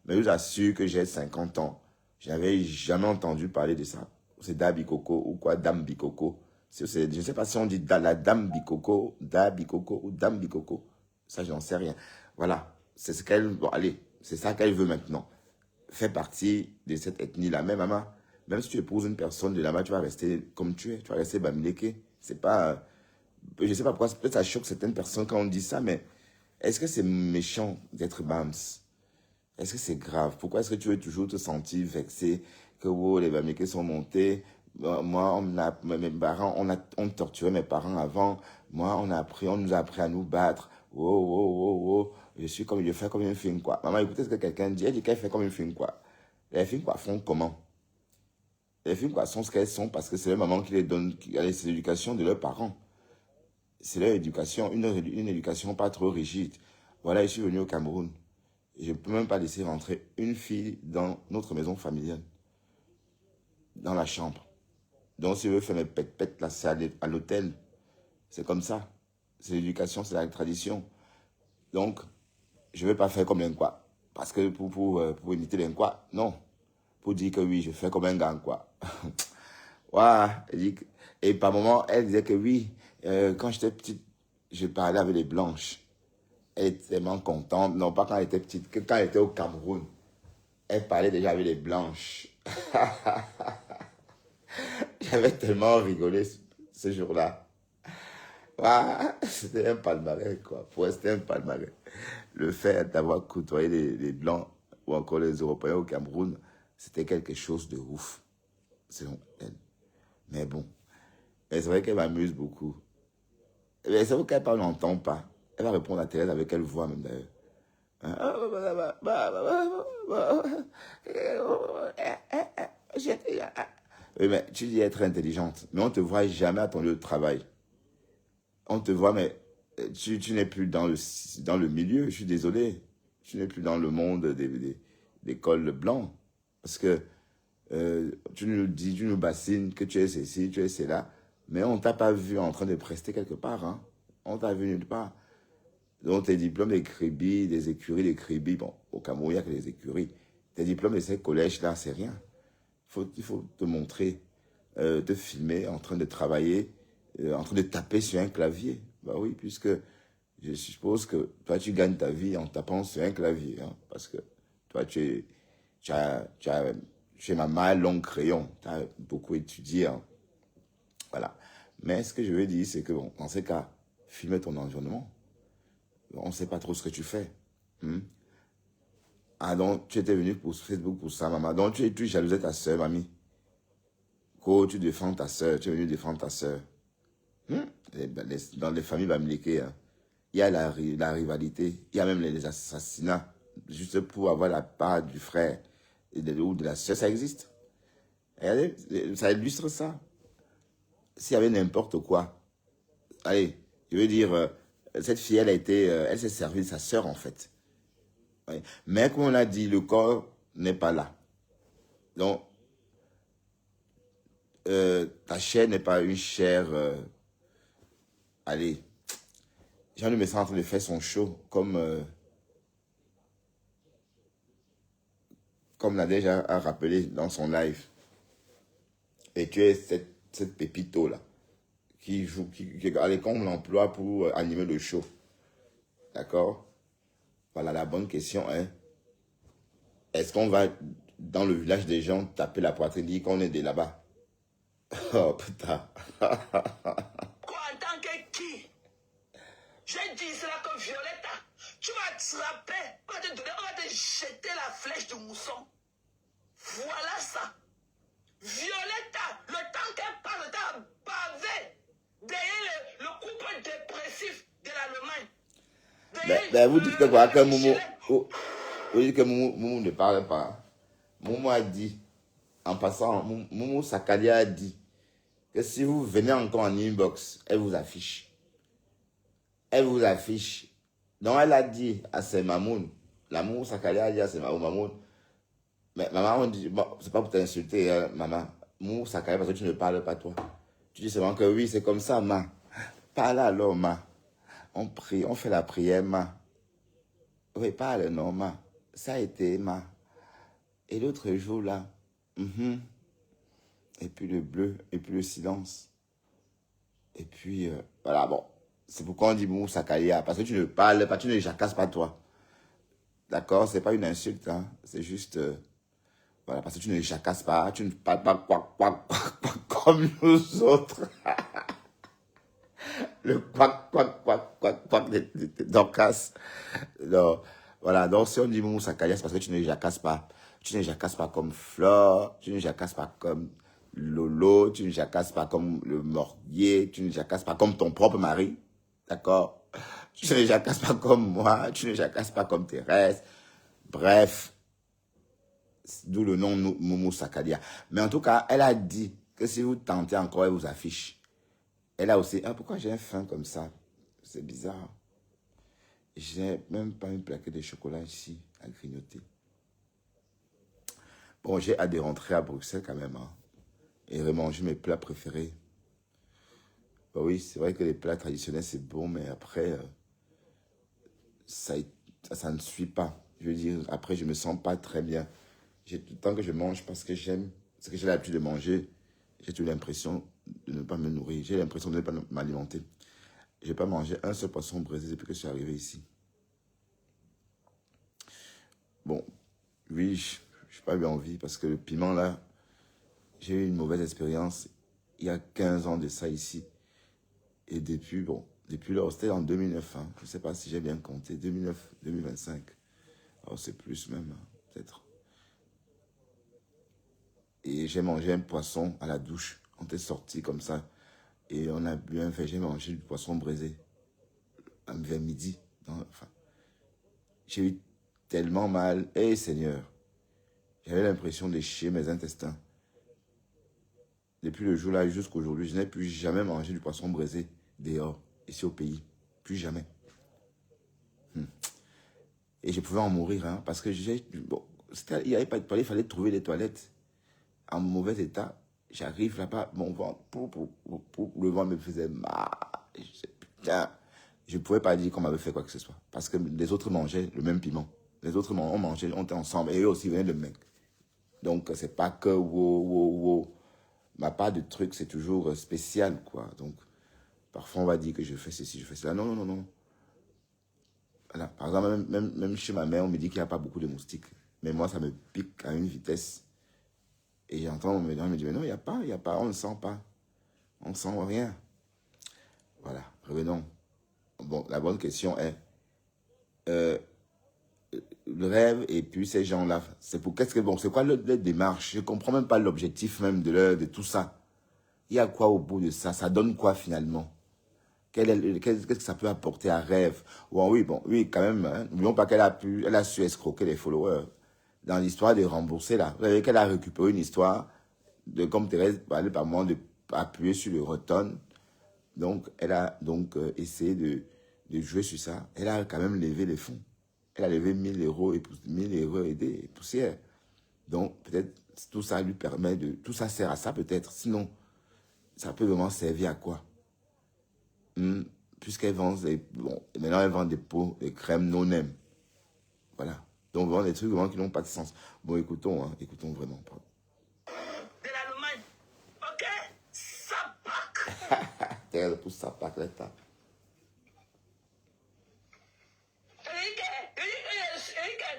Mais je vous assure que j'ai 50 ans. Je n'avais jamais entendu parler de ça. C'est Dabikoko ou quoi? Dame Bikoko. Je ne sais pas si on dit la Dame Bikoko, Dabikoko ou Dame Bikoko. Ça, je n'en sais rien. Voilà. C'est ce qu'elle... Bon, allez. C'est ça qu'elle veut maintenant. Faire partie de cette ethnie-là. Même si tu épouses une personne de là-bas, tu vas rester comme tu es. Tu vas rester Bamileke. C'est pas... je ne sais pas pourquoi, peut-être ça choque certaines personnes quand on dit ça, mais est-ce que c'est méchant d'être Bams? Est-ce que c'est grave? Pourquoi est-ce que tu veux toujours te sentir vexé que oh, les Bamileke sont montés? Moi, mes parents, on torturait mes parents avant. Moi, on nous a appris à nous battre. Oh. Je fais comme une fille, quoi. Maman, écoutez ce que quelqu'un dit. Elle dit qu'elle fait comme une fille, quoi. Les filles, quoi, font comment? Les filles, quoi, sont ce qu'elles sont parce que c'est leur maman qui les donne, c'est l'éducation de leurs parents. C'est leur éducation, une éducation pas trop rigide. Voilà, je suis venu au Cameroun. Je ne peux même pas laisser rentrer une fille dans notre maison familiale. Dans la chambre. Donc, si je veux faire mes pètes, là, c'est à l'hôtel. C'est comme ça. C'est l'éducation, c'est la tradition. Donc, je ne vais pas faire comme un quoi. Parce que pour imiter les quoi, non. Pour dire que oui, je fais comme un gars, quoi. Ouais. Et par moment, elle disait que oui, quand j'étais petite, je parlais avec les blanches. Elle était tellement contente. Non, pas quand elle était petite, que quand elle était au Cameroun. Elle parlait déjà avec les blanches. J'avais tellement rigolé ce jour-là. C'était un palmarès, quoi. Pour elle, c'était un palmarès. Le fait d'avoir côtoyé les Blancs ou encore les Européens au Cameroun, c'était quelque chose de ouf, selon elle. Mais bon, c'est vrai qu'elle m'amuse beaucoup. Mais c'est vrai qu'elle ne l'entend pas. Elle va répondre à Thérèse avec quelle voix, même d'ailleurs. Oui, mais tu dis être intelligente, mais on ne te voit jamais à ton lieu de travail. On te voit, mais tu n'es plus dans le milieu, je suis désolé. Tu n'es plus dans le monde des cols blancs. Parce que tu nous dis, tu nous bassines que tu es ceci, tu es cela, mais on ne t'a pas vu en train de prester quelque part. Hein. On t'a vu nulle part. Donc tes diplômes d'écribis, des écuries d'écribis, bon, au Cameroun, il n'y a que les écuries. Tes diplômes de ces collèges-là, c'est rien. Il faut te montrer, te filmer en train de travailler, en train de taper sur un clavier. Bah oui, puisque je suppose que toi, tu gagnes ta vie en tapant sur un clavier. Hein, parce que toi, tu es maman long crayon. Tu as beaucoup étudié. Hein, voilà. Mais ce que je veux dire, c'est que bon, dans ces cas, filmer ton environnement. On ne sait pas trop ce que tu fais. Ah donc, tu étais venu pour Facebook pour ça, maman. Donc, tu jalousais ta soeur, mamie. Quand tu défends ta soeur, tu es venu défendre ta soeur. Dans les familles bamileke, hein, il y a la rivalité. Il y a même les assassinats. Juste pour avoir la part du frère ou de la soeur, ça existe. Regardez, ça illustre ça. S'il y avait n'importe quoi, allez, je veux dire, cette fille, elle s'est servie de sa sœur, en fait. Oui. Mais comme on l'a dit, le corps n'est pas là. Donc, ta chair n'est pas une chair... allez, Jean-Luc Messi est en train de faire son show, comme Nadège a rappelé dans son live. Et tu es cette pépito-là, qui joue, allez, qu'on l'emploie pour animer le show. D'accord? Voilà, la bonne question est, est-ce qu'on va dans le village des gens taper la poitrine, dire qu'on est de là-bas? Oh putain. Quoi, en tant que qui? J'ai dit cela comme Violetta. Tu vas attraper, on va te jeter la flèche de mousson. Voilà ça. Violetta, le temps qu'elle parle, le temps bavé derrière le couple dépressif de l'Allemagne. Vous dites que quoi, que Moumou, vous dites que Moumou ne parle pas. Moumou a dit, en passant, Moumou Sakalia a dit que si vous venez encore en inbox, elle vous affiche. Elle vous affiche. Donc elle a dit à ses mamounes, la Moumou Sakalia a dit à ses mamounes, mais maman, on dit, bon, c'est pas pour t'insulter, hein, maman. Moumou Sakalia, parce que tu ne parles pas toi. Tu dis seulement que oui, c'est comme ça, ma. Parle alors, ma. On prie, on fait la prière, ma. Oui, parle, non, ma. Ça a été, ma. Et l'autre jour, là, et puis le bleu, et puis le silence. Et puis, voilà, bon. C'est pourquoi on dit Moumou Sakalia, parce que tu ne parles pas, tu ne jacasses pas toi. D'accord? C'est pas une insulte, hein. C'est juste, voilà, parce que tu ne jacasses pas, tu ne parles pas quoi, comme nous autres. Le quoi d'Orcas. Voilà, donc si on dit Moumou Sakalia, c'est parce que tu ne jacasses pas. Tu ne jacasses pas comme Flore, tu ne jacasses pas comme Lolo, tu ne jacasses pas comme le Morguier, tu ne jacasses pas comme ton propre mari. D'accord? Tu ne jacasses pas comme moi, tu ne jacasses pas comme Thérèse. Bref, d'où le nom Moumou Sakalia. Mais en tout cas, elle a dit que si vous tentez encore, elle vous affiche. Elle a aussi... Ah, pourquoi j'ai un faim comme ça? C'est bizarre. J'ai même pas une plaquette de chocolat ici à grignoter. Bon, j'ai hâte de rentrer à Bruxelles quand même. Hein, et remanger mes plats préférés. Bah oui, c'est vrai que les plats traditionnels, c'est bon, mais après, ça ne suit pas. Je veux dire, après, je me sens pas très bien. Tout le temps que je mange parce que j'aime ce que j'ai l'habitude de manger, j'ai toujours l'impression de ne pas me nourrir. J'ai l'impression de ne pas m'alimenter. Je n'ai pas mangé un seul poisson braisé depuis que je suis arrivé ici. Bon, oui, je n'ai pas eu envie parce que le piment là, j'ai eu une mauvaise expérience il y a 15 ans de ça ici. Et depuis lors, c'était en 2009. Hein, je ne sais pas si j'ai bien compté, 2009, 2025. Alors c'est plus même, hein, peut-être. Et j'ai mangé un poisson à la douche. On était sortis comme ça. Et on a bu un verre. J'ai mangé du poisson braisé vers midi. Enfin, j'ai eu tellement mal. Eh Seigneur, j'avais l'impression de chier mes intestins. Depuis le jour-là jusqu'à aujourd'hui, je n'ai plus jamais mangé du poisson braisé dehors, ici au pays. Plus jamais. Et je pouvais en mourir, hein, parce que bon, il n'y avait pas de toilette, il fallait trouver des toilettes en mauvais état. J'arrive là-bas, mon ventre, le ventre me faisait mal. Putain, je ne pouvais pas dire qu'on m'avait fait quoi que ce soit. Parce que les autres mangeaient le même piment. Les autres on mangeait, on était ensemble. Et eux aussi venaient de mec. Donc, c'est pas que ma part de truc, c'est toujours spécial, quoi. Donc, parfois, on va dire que je fais ceci, je fais cela. Non, non, non, non. Voilà. Par exemple, même chez ma mère, on me dit qu'il n'y a pas beaucoup de moustiques. Mais moi, ça me pique à une vitesse. Et j'entends mon médecin me dire, mais non, il n'y a pas, on ne sent pas. On ne sent rien. Voilà, revenons. Bon, la bonne question est, le rêve et puis ces gens-là, c'est quoi leur démarche? Je ne comprends même pas l'objectif même de tout ça. Il y a quoi au bout de ça? Ça donne quoi finalement? Qu'est-ce que ça peut apporter à rêve? Bon, oui, quand même, hein. N'oublions pas qu'elle a su escroquer les followers. Dans l'histoire de rembourser là. Vous savez qu'elle a récupéré une histoire de, comme Thérèse parlait par moment, d'appuyer sur le return. Donc, elle a essayé de jouer sur ça. Elle a quand même levé les fonds. Elle a levé 1000 euros et des poussières. Donc, peut-être tout ça lui permet tout ça sert à ça peut-être. Sinon, ça peut vraiment servir à quoi? Puisqu'elle vend maintenant elle vend des pots, des crèmes non-name. Voilà. Donc, vraiment des trucs vraiment qui n'ont pas de sens. Bon, écoutons, hein, écoutons vraiment. De l'Allemagne. Ok? Ça pack. Thérèse pousse sa pack, là,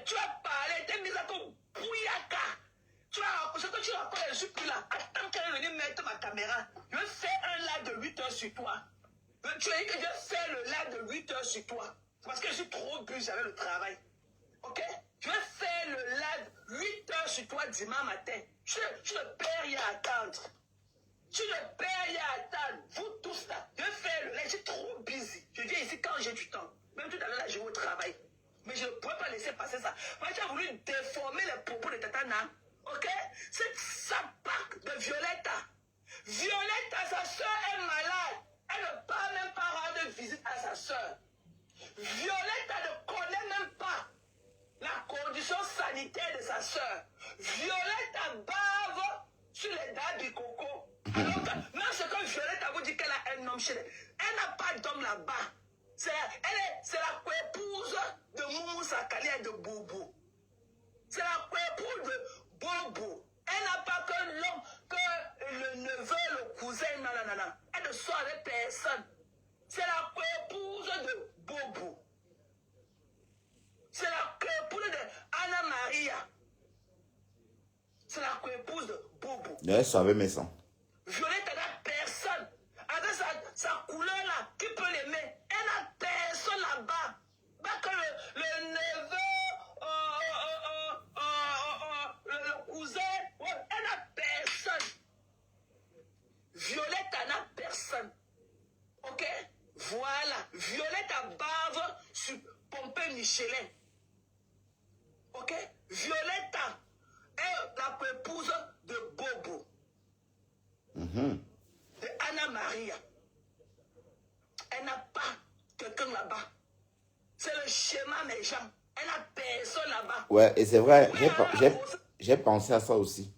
Tu as parlé, t'es mis à ton bouillaka. Ce que tu racontes, je suis plus là. Attends qu'elle est venue mettre ma caméra. Je fais un live de 8 heures sur toi. Tu as dit que je fais le live de 8 heures sur toi. Parce que je suis trop busy avec le travail. Ok? Je vais faire le live 8 heures sur toi dimanche matin. Je ne perds rien à attendre. Je ne perds rien à attendre. Vous tous là, je vais faire le live. Je suis trop busy. Je viens ici quand j'ai du temps. Même tout à l'heure, là, je vais au travail. Mais je ne pourrais pas laisser passer ça. Moi, tu as voulu déformer les propos de Tatana. Ok? C'est sa pack de Violetta. Violetta, sa soeur est malade. Elle ne part même pas rendre visite à sa soeur. Violetta ne connaît même pas la condition sanitaire de sa soeur. Violetta bave sur les dates du coco. Alors que même ce que Violetta vous dit qu'elle a un homme chez elle, elle n'a pas d'homme là-bas. C'est la coépouse de Moumou Sakali et de Boubou. C'est la coépouse de Boubou. Elle n'a pas que l'homme, que le neveu, le cousin, non. Elle ne sort avec personne. C'est la coépouse de Boubou. C'est la coépouse de Anna Maria. C'est la coépouse de Boubou. Elle savait mes sangs. Violette, elle n'a personne. Avec sa couleur là, qui peut l'aimer? Elle n'a personne là-bas. Pas que le neveu, le cousin, elle n'a personne. Violette, elle n'a personne. Ok? Voilà. Violette a bave sur Pompé Michelin. Ok? Violetta est la épouse de Bobo. De Anna Maria. Elle n'a pas quelqu'un là-bas. C'est le schéma des gens. Elle n'a personne là-bas. Ouais, et c'est vrai, Oui, j'ai pensé à ça aussi.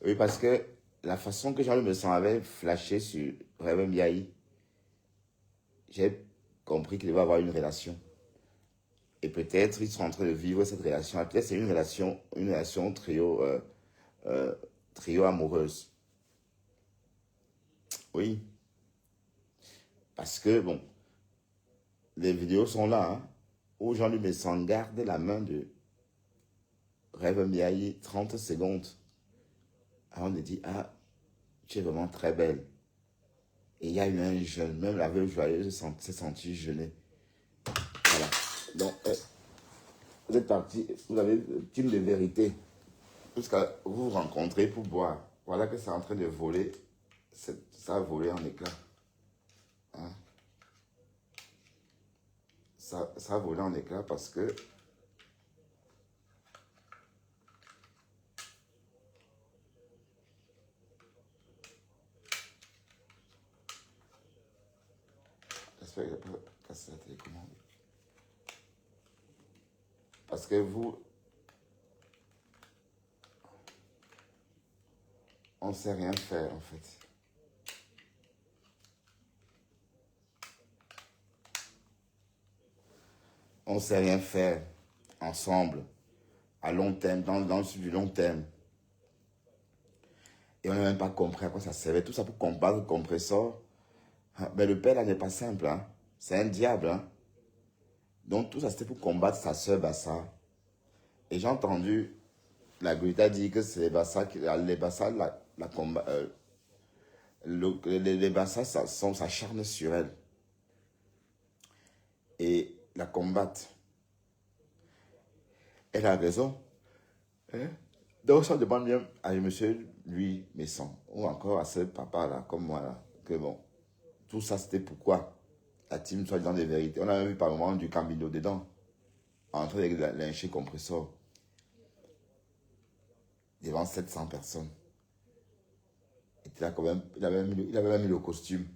Oui, parce que la façon que Jean-Luc Messon avait flashé sur Réveil Miaï, j'ai compris qu'il va avoir une relation. Et peut-être ils sont en train de vivre cette relation. Peut-être c'est une relation trio amoureuse. Oui. Parce que, bon, les vidéos sont là, hein, où Jean-Luc Messon garde la main de Réveil Miaï 30 secondes. Avant de dire, ah, tu es vraiment très belle. Et il y a eu un jeune, même la veuve joyeuse s'est sentie jeûner. Voilà. Donc, vous êtes parti, vous avez une team de vérité. Jusqu'à vous vous rencontrer pour boire. Voilà que c'est en train de voler. Ça a volé en éclats. Hein? Ça a volé en éclats parce que J'espère que j'ai pas cassé la télécommande. Parce que vous... On ne sait rien faire, en fait. On ne sait rien faire ensemble, à long terme, dans le sud du long terme. Et on n'a même pas compris à quoi ça servait. Tout ça pour combattre le compresseur. Mais le père, là, n'est pas simple. Hein. C'est un diable. Hein. Donc, tout ça, c'était pour combattre sa soeur Bassa. Et j'ai entendu la Greta dire que c'est les Bassa, les Bassa, la combat, les Bassa s'acharnent sur elle. Et la combattent. Elle a raison. Hein? Donc, ça demande bien à monsieur, lui, Messon, ou encore à ce papa-là, comme moi, là, que bon, tout ça, c'était pourquoi la team soit dans des vérités. On a vu par moment du Camino dedans, en train de lyncher compresseur, devant 700 personnes. Et là, quand même, il avait même mis le costume.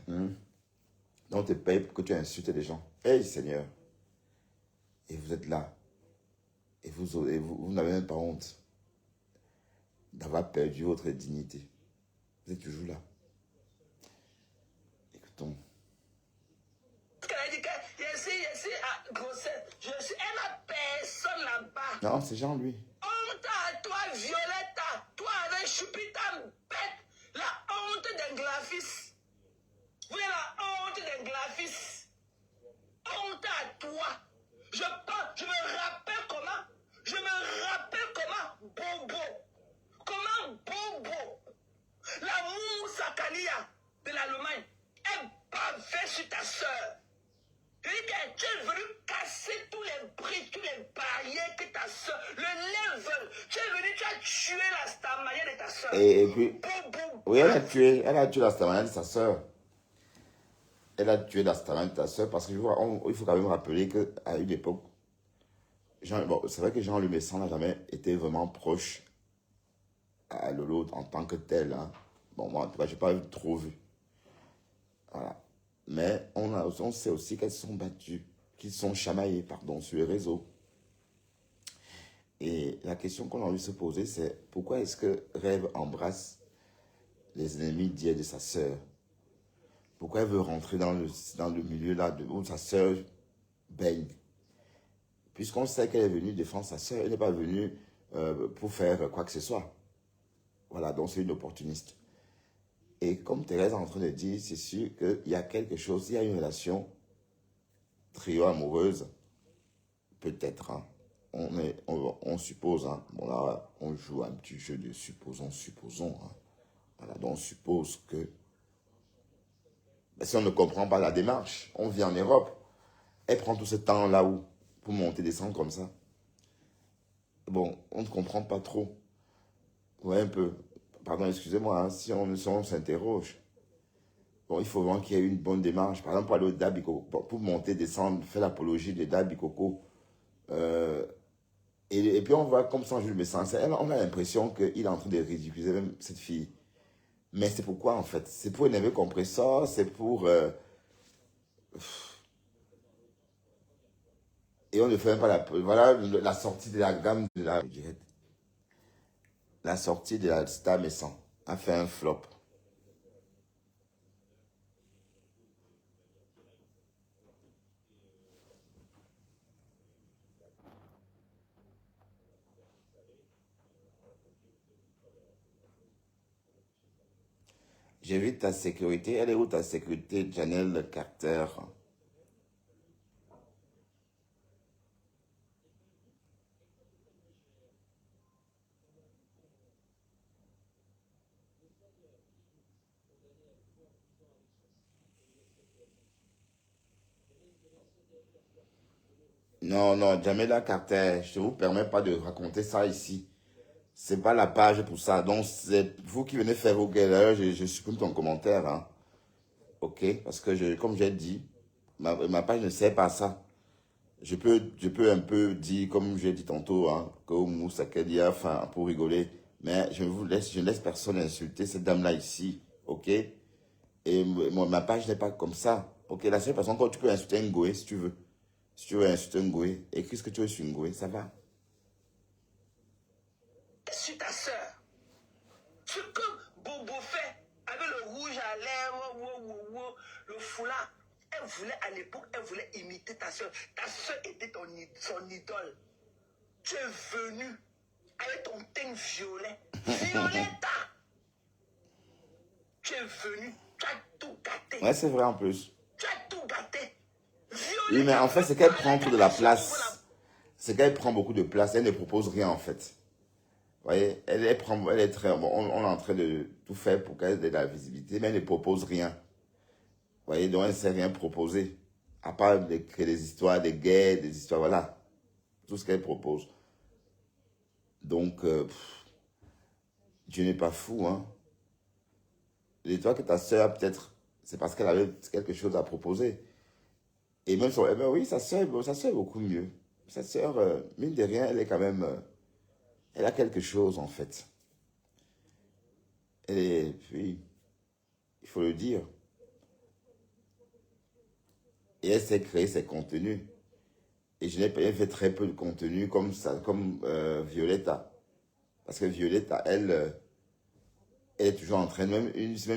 Donc, on te paye pour que tu insultes les gens. Hey, Seigneur. Et vous êtes là. Et vous n'avez même pas honte d'avoir perdu votre dignité. Vous êtes toujours là. Écoutons. Non, c'est Jean, lui. Honte à toi, Violetta. Toi avec Chupita bête. La honte d'un graphiste. Vous avez la honte d'un graphiste. Honte à toi. Je me rappelle comment. Bobo. Comment Bobo. La Moussa Kania de l'Allemagne est bavée sur ta soeur. Tu es venu casser tous les briques, tous les barrières que ta soeur, le level. Tu es venu, tu as tué la stamania de ta soeur. Et puis, Bobo. oui, elle a tué la stamania de sa soeur. Elle a tué la stamania de ta soeur parce qu'il faut quand même rappeler qu'à une époque, bon, c'est vrai que Jean-Louis Messon n'a jamais été vraiment proche à Lolo en tant que tel. Hein. Bon, moi, en tout cas, je n'ai pas trop vu. Voilà. Mais on sait aussi qu'elles sont battues, qu'ils sont chamaillés, pardon, sur les réseaux. Et la question qu'on a envie de se poser, c'est pourquoi est-ce que Rêve embrasse les ennemis d'hier de sa sœur? Pourquoi elle veut rentrer dans le milieu là où sa sœur baigne? Puisqu'on sait qu'elle est venue défendre sa sœur, elle n'est pas venue pour faire quoi que ce soit. Voilà, donc c'est une opportuniste. Et comme Thérèse est en train de dire, c'est sûr qu'il y a quelque chose, il y a une relation trio amoureuse, peut-être. Hein. On suppose, hein. Bon là, on joue un petit jeu de supposons. Hein. Voilà, donc on suppose que... Mais si on ne comprend pas la démarche, on vit en Europe, elle prend tout ce temps là où pour monter, descendre comme ça. Bon, on ne comprend pas trop. Ouais, un peu. Pardon, excusez-moi, hein, si on s'interroge. Bon, il faut vraiment qu'il y ait une bonne démarche. Par exemple, pour aller au Dabikoko, pour monter, descendre, faire l'apologie de Dabikoko. Et puis on voit comme ça, je me sens. On a l'impression qu'il est en train de ridiculiser même cette fille. Mais c'est pourquoi en fait? C'est pour énerver compresseur, c'est pour... Et on ne fait même pas la... Voilà la sortie de la gamme de la... La sortie de la Star Messon a fait un flop. J'ai vu ta sécurité. Elle est où ta sécurité, Janelle Carter? Non, non, Jamela Carter, je ne vous permets pas de raconter ça ici. C'est pas la page pour ça. Donc, c'est vous qui venez faire vos galères, je supprime ton commentaire. Hein. Ok? Parce que, comme j'ai dit, ma page ne sert pas à ça. Je peux un peu dire, comme j'ai dit tantôt, hein, que Moussa Kedia, enfin, pour rigoler. Mais je ne laisse personne insulter cette dame-là ici. Ok? Et ma page n'est pas comme ça. Ok, la seule façon que tu peux insulter un Ngoé, si tu veux. Si tu veux insulter un Ngoé, écris ce que tu veux sur un Ngoé, ça va. Sur ta soeur. Ce que Bobo fait avec le rouge à lèvres, le foulard, elle voulait à l'époque, elle voulait imiter ta soeur. Ta soeur était son idole. Tu es venu avec ton teint violet. Violetta! Tu es venu, tu as tout gâté. Ouais, c'est vrai en plus. Tu as tout gâté. Oui, mais en fait, c'est qu'elle prend trop de la place. C'est qu'elle prend beaucoup de place. Elle ne propose rien, en fait. Vous voyez, elle est très... Bon, on est en train de tout faire pour qu'elle ait de la visibilité, mais elle ne propose rien. Vous voyez, donc elle ne sait rien proposer. À part créer des histoires, des guerres, des histoires, voilà. Tout ce qu'elle propose. Donc, Dieu n'est pas fou, hein. Dis-toi que ta soeur, peut-être, c'est parce qu'elle avait quelque chose à proposer. Et même son... Eh ben oui, sa soeur est beaucoup mieux. Sa soeur, mine de rien, elle est quand même... elle a quelque chose, en fait. Elle est... Puis, il faut le dire. Et elle s'est créée ses contenus. Et je n'ai pas fait très peu de contenu comme ça, comme Violetta. Parce que Violetta, elle est toujours en train, même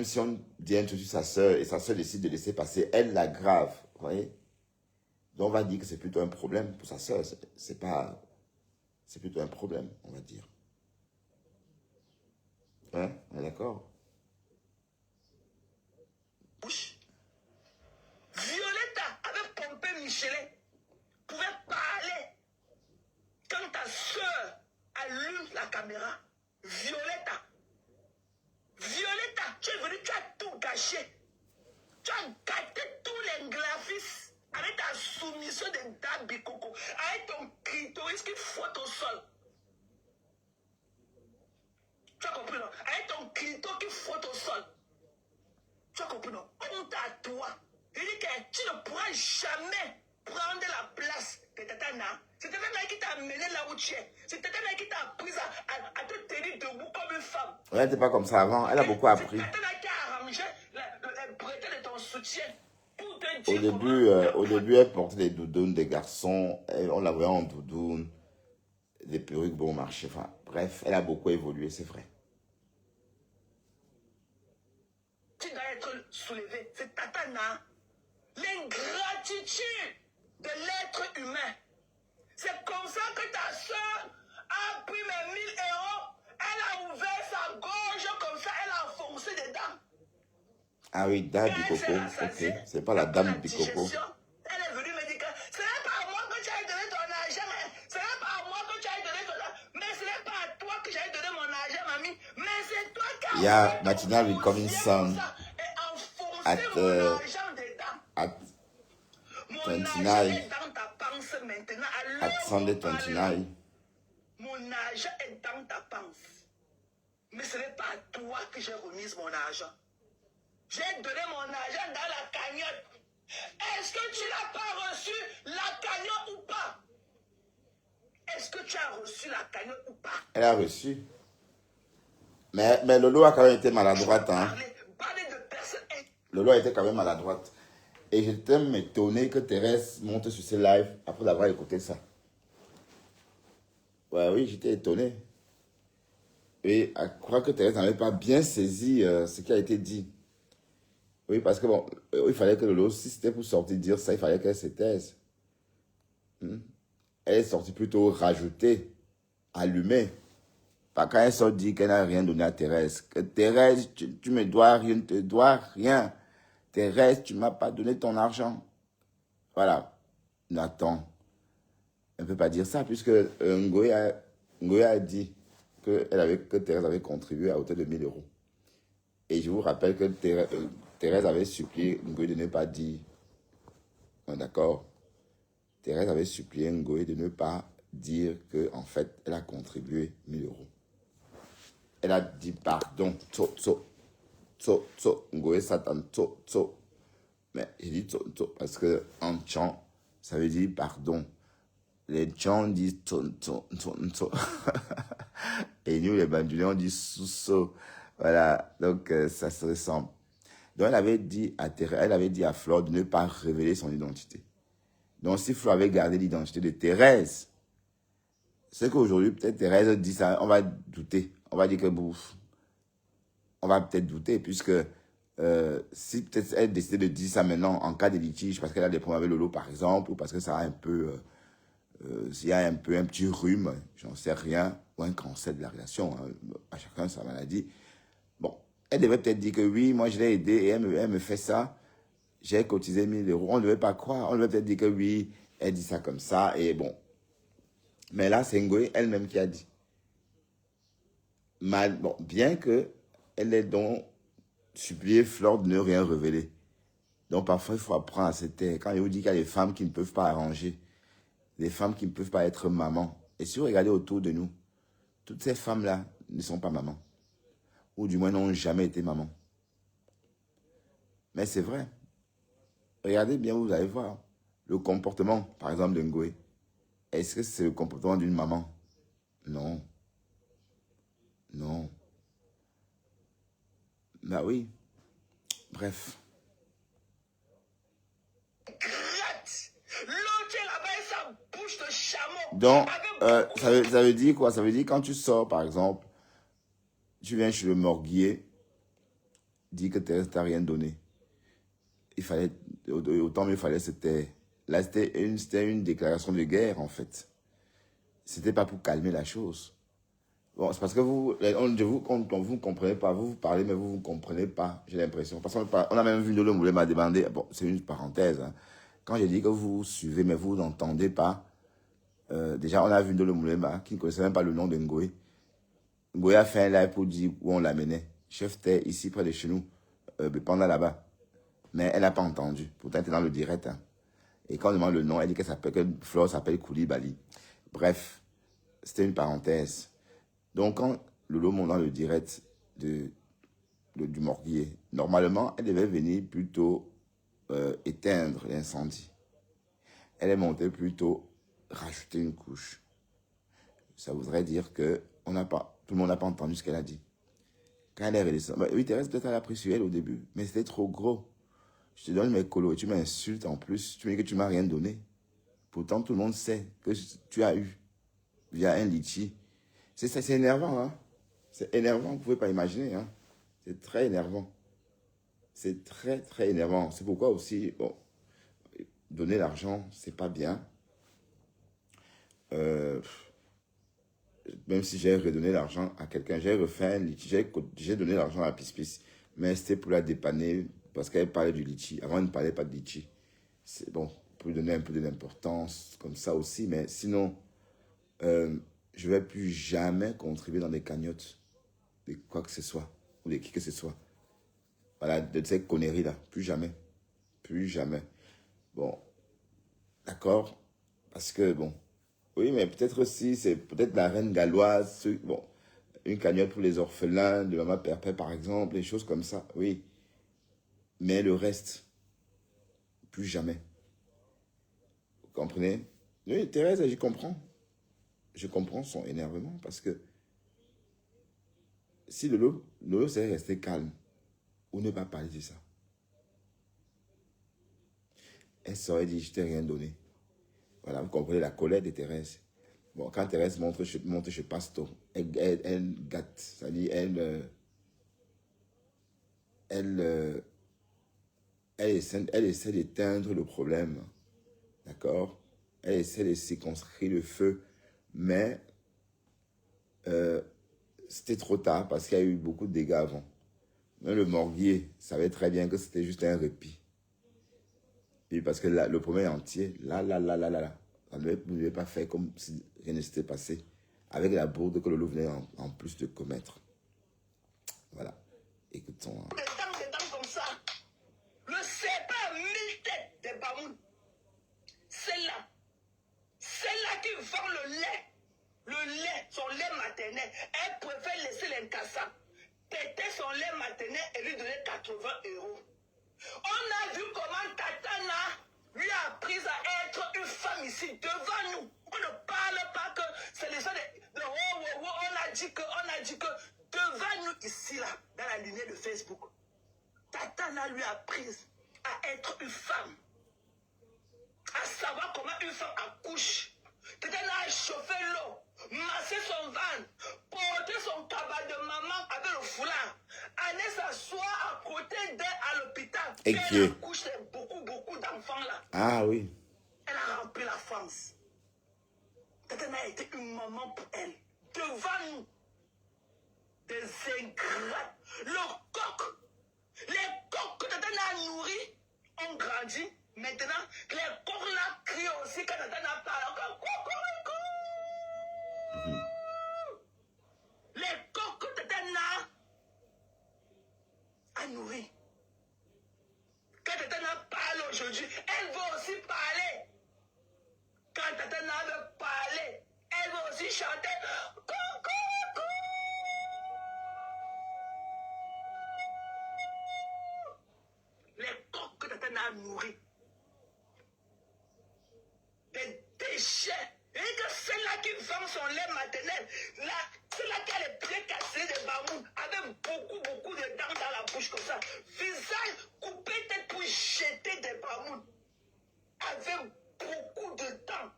si on dit un truc sur sa soeur et sa soeur décide de laisser passer, elle l'aggrave. Vous voyez? Donc on va dire que c'est plutôt un problème pour sa soeur. C'est plutôt un problème, on va dire. Hein? On est d'accord? Violetta, avec Pompé Michelet, pouvait parler quand ta soeur allume la caméra. Violetta, tu es venu, tu as tout gâché. Tu as gâté tous les graphismes avec ta soumission de Dame Bikoko, avec ton clitoris qui frotte au sol. Tu as compris, non? Avec ton clito qui frotte au sol. Tu as compris, non? Honte à toi. Il dit que tu ne pourras jamais prendre la place de Tatana. C'est Tatana qui t'a amené là où tu es. C'est Tatana qui t'a appris à te tenir debout comme une femme. Elle n'était pas comme ça avant. Elle a beaucoup appris. C'est Tatana qui a arrangé les bretelles de ton soutien. Pour te dire Au début, elle portait des doudounes des garçons. On la voyait en doudoune. Des perruques bon marché. Enfin, bref, elle a beaucoup évolué, c'est vrai. Tu dois être soulevé. C'est Tatana. L'ingratitude de l'être humain. C'est comme ça que ta soeur a pris mes 1000 euros. Elle a ouvert sa gorge comme ça. Elle a foncé dedans. Ah oui, Dame Bikoko. Ok, c'est pas la Dame Bikoko. Elle est venue me dire que ce n'est pas à moi que tu as donné ton argent. Ce n'est pas à moi que tu as donné ton argent. Mais ce n'est pas à toi que j'ai donné mon argent, mamie. Mais c'est toi qui as... Il y a Matinal Becoming Sun at 29. At Sunday 29. Mon argent est dans ta panse. Mais ce n'est pas à toi que j'ai remis mon argent. J'ai donné mon argent dans la cagnotte. Est-ce que tu n'as pas reçu la cagnotte ou pas? Est-ce que tu as reçu la cagnotte ou pas? Elle a reçu. Mais Lolo a quand même été maladroite. Hein. Lolo a été quand même maladroite. Et j'étais étonné que Thérèse monte sur ses lives après avoir écouté ça. Ouais, oui, j'étais étonné. Et je crois que Thérèse n'avait pas bien saisi ce qui a été dit. Oui, parce que bon, il fallait que Lolo, si c'était pour sortir dire ça, il fallait qu'elle se taise. Elle est sortie plutôt rajoutée, allumée. Pas quand elle sort dit qu'elle n'a rien donné à Thérèse. Que Thérèse, tu me dois rien, te dois rien. Thérèse, tu ne m'as pas donné ton argent. Voilà. Nathan. Elle ne peut pas dire ça puisque Ngoé a dit que Thérèse avait contribué à hauteur de 1000 euros. Et je vous rappelle que Thérèse avait supplié Ngoé de ne pas dire. D'accord. Thérèse avait supplié Ngoé de ne pas dire qu'en fait, elle a contribué 1000 euros. Elle a dit pardon. Ngoé Satan. Mais j'ai dit parce que en chant, ça veut dire pardon. Les gens disent et nous, les bandulés, on dit sous. Voilà, donc ça se ressemble. Donc, elle avait dit à Flore de ne pas révéler son identité. Donc, si Flore avait gardé l'identité de Thérèse, c'est qu'aujourd'hui, peut-être Thérèse dit ça, on va douter. On va dire que bouf. On va peut-être douter, puisque si peut-être elle décide de dire ça maintenant en cas de litige, parce qu'elle a des problèmes avec Lolo, par exemple, ou parce que ça a un peu, s'il y a un petit rhume, j'en sais rien, ou un cancer de la relation, hein, à chacun sa maladie. Bon, elle devait peut-être dire que oui, moi je l'ai aidée et elle me fait ça. J'ai cotisé 1 000 €. On ne devait pas croire. On devait peut-être dire que oui, elle dit ça comme ça et bon. Mais là, c'est Ngoé elle-même qui a dit. Bon, bien que elle ait donc supplié Flore de ne rien révéler. Donc parfois, il faut apprendre à se taire. Quand je vous dis qu'il y a des femmes qui ne peuvent pas arranger, des femmes qui ne peuvent pas être maman. Et si vous regardez autour de nous, toutes ces femmes-là ne sont pas mamans. Ou du moins n'ont jamais été maman. Mais c'est vrai. Regardez bien, vous allez voir. Le comportement, par exemple, de Ngoé. Est-ce que c'est le comportement d'une maman? Non. Non. Bah oui. Bref. Donc, ça veut dire quoi? Ça veut dire quand tu sors, par exemple, tu viens chez le morguier, dis que Thérèse t'a rien donné. Il fallait, autant mieux fallait se taire. Là, c'était une déclaration de guerre, en fait. C'était pas pour calmer la chose. Bon, c'est parce que vous ne comprenez pas. Vous parlez, mais vous ne comprenez pas, j'ai l'impression. Parce qu'on a même vu le Moulin m'a demandé, bon, c'est une parenthèse, hein. Quand j'ai dit que vous suivez, mais vous n'entendez pas, déjà, on a vu le Moulin qui ne connaissait même pas le nom de Ngoé. Ngoé a fait un live pour dire où on l'amenait. Chef était ici, près de chez nous, pendant là-bas. Mais elle n'a pas entendu. Pourtant, elle était dans le direct. Hein. Et quand on demande le nom, elle dit que Flore s'appelle Koulibaly. Bref, c'était une parenthèse. Donc, quand Lolo monte dans le direct du morguier, normalement, elle devait venir plutôt éteindre l'incendie. Elle est montée plutôt rajouter une couche. Ça voudrait dire que tout le monde n'a pas entendu ce qu'elle a dit. Quand elle est redescendue, oui, Thérèse, peut-être elle a pris sur elle au début, mais c'était trop gros. Je te donne mes colos et tu m'insultes en plus. Tu me dis que tu ne m'as rien donné. Pourtant, tout le monde sait que tu as eu via un litchi. C'est énervant, hein. C'est énervant, vous ne pouvez pas imaginer, hein. C'est très énervant. C'est très, très énervant. C'est pourquoi aussi, bon, donner l'argent, c'est pas bien. Même si j'ai redonné l'argent à quelqu'un, j'ai refait un litchi, j'ai donné l'argent à Pispis, mais c'était pour la dépanner parce qu'elle parlait du litchi. Avant, elle ne parlait pas de litchi. C'est bon, pour lui donner un peu de l'importance, comme ça aussi, mais sinon, je ne vais plus jamais contribuer dans des cagnottes de quoi que ce soit, ou de qui que ce soit. Voilà, de ces conneries-là, plus jamais. Plus jamais. Bon, d'accord, parce que, bon, oui, mais peut-être aussi, c'est peut-être la reine galloise, bon, une cagnotte pour les orphelins de Maman Perpet, par exemple, des choses comme ça, oui. Mais le reste, plus jamais. Vous comprenez? Oui, Thérèse, j'y comprends. Je comprends son énervement parce que si Lolo serait resté calme ou ne pas parler de ça, elle s'aurait dit, je t'ai rien donné. Voilà, vous comprenez la colère de Thérèse. Bon, quand Thérèse monte chez Pasto, elle gâte, c'est-à-dire elle essaie d'éteindre le problème, d'accord? Elle essaie de circonscrire le feu, mais c'était trop tard parce qu'il y a eu beaucoup de dégâts avant. Même le morguier savait très bien que c'était juste un répit. Et parce que là, le problème est entier, là. On ne devait pas faire comme si rien ne s'était passé, avec la bourde que Lolo venait en plus de commettre. Voilà. Écoutons. Hein. Des dames comme ça. Le serpent à 1000 têtes des Bamoun. Celle-là qui vend le lait, son lait maternel, elle préfère laisser l'incassable, péter son lait maternel et lui donner 80 €. On a vu comment Tatana lui a appris à être une femme ici devant nous. On ne parle pas que c'est les gens de on a dit que devant nous ici là, dans la lumière de Facebook. Tatana lui a appris à être une femme. À savoir comment une femme accouche. Tatana a chauffé l'eau, massé son ventre, porté son cabas de maman avec le foulard, aller s'asseoir à côté d'elle à l'hôpital. Et elle qui accouche beaucoup d'enfants là. Ah oui. Elle a rempli la France. Tatana a été une maman pour elle. Devant nous, des ingrats. Les coqs que Tatana a nourris ont grandi. Maintenant, les coqs là crient aussi quand Tatana parle. Les coqs que Tatana a nourris. Quand Tatana parle aujourd'hui, elle va aussi parler. Quand Tatana veut parler, elle va aussi chanter. Les coqs que Tatana a nourris. Des déchets. Et que celle-là qui vend son lait maternel, celle-là qui a les pieds cassés de bamou, avec beaucoup de dents dans la bouche comme ça, visage coupé tête pour jeter des bamou, avec beaucoup de dents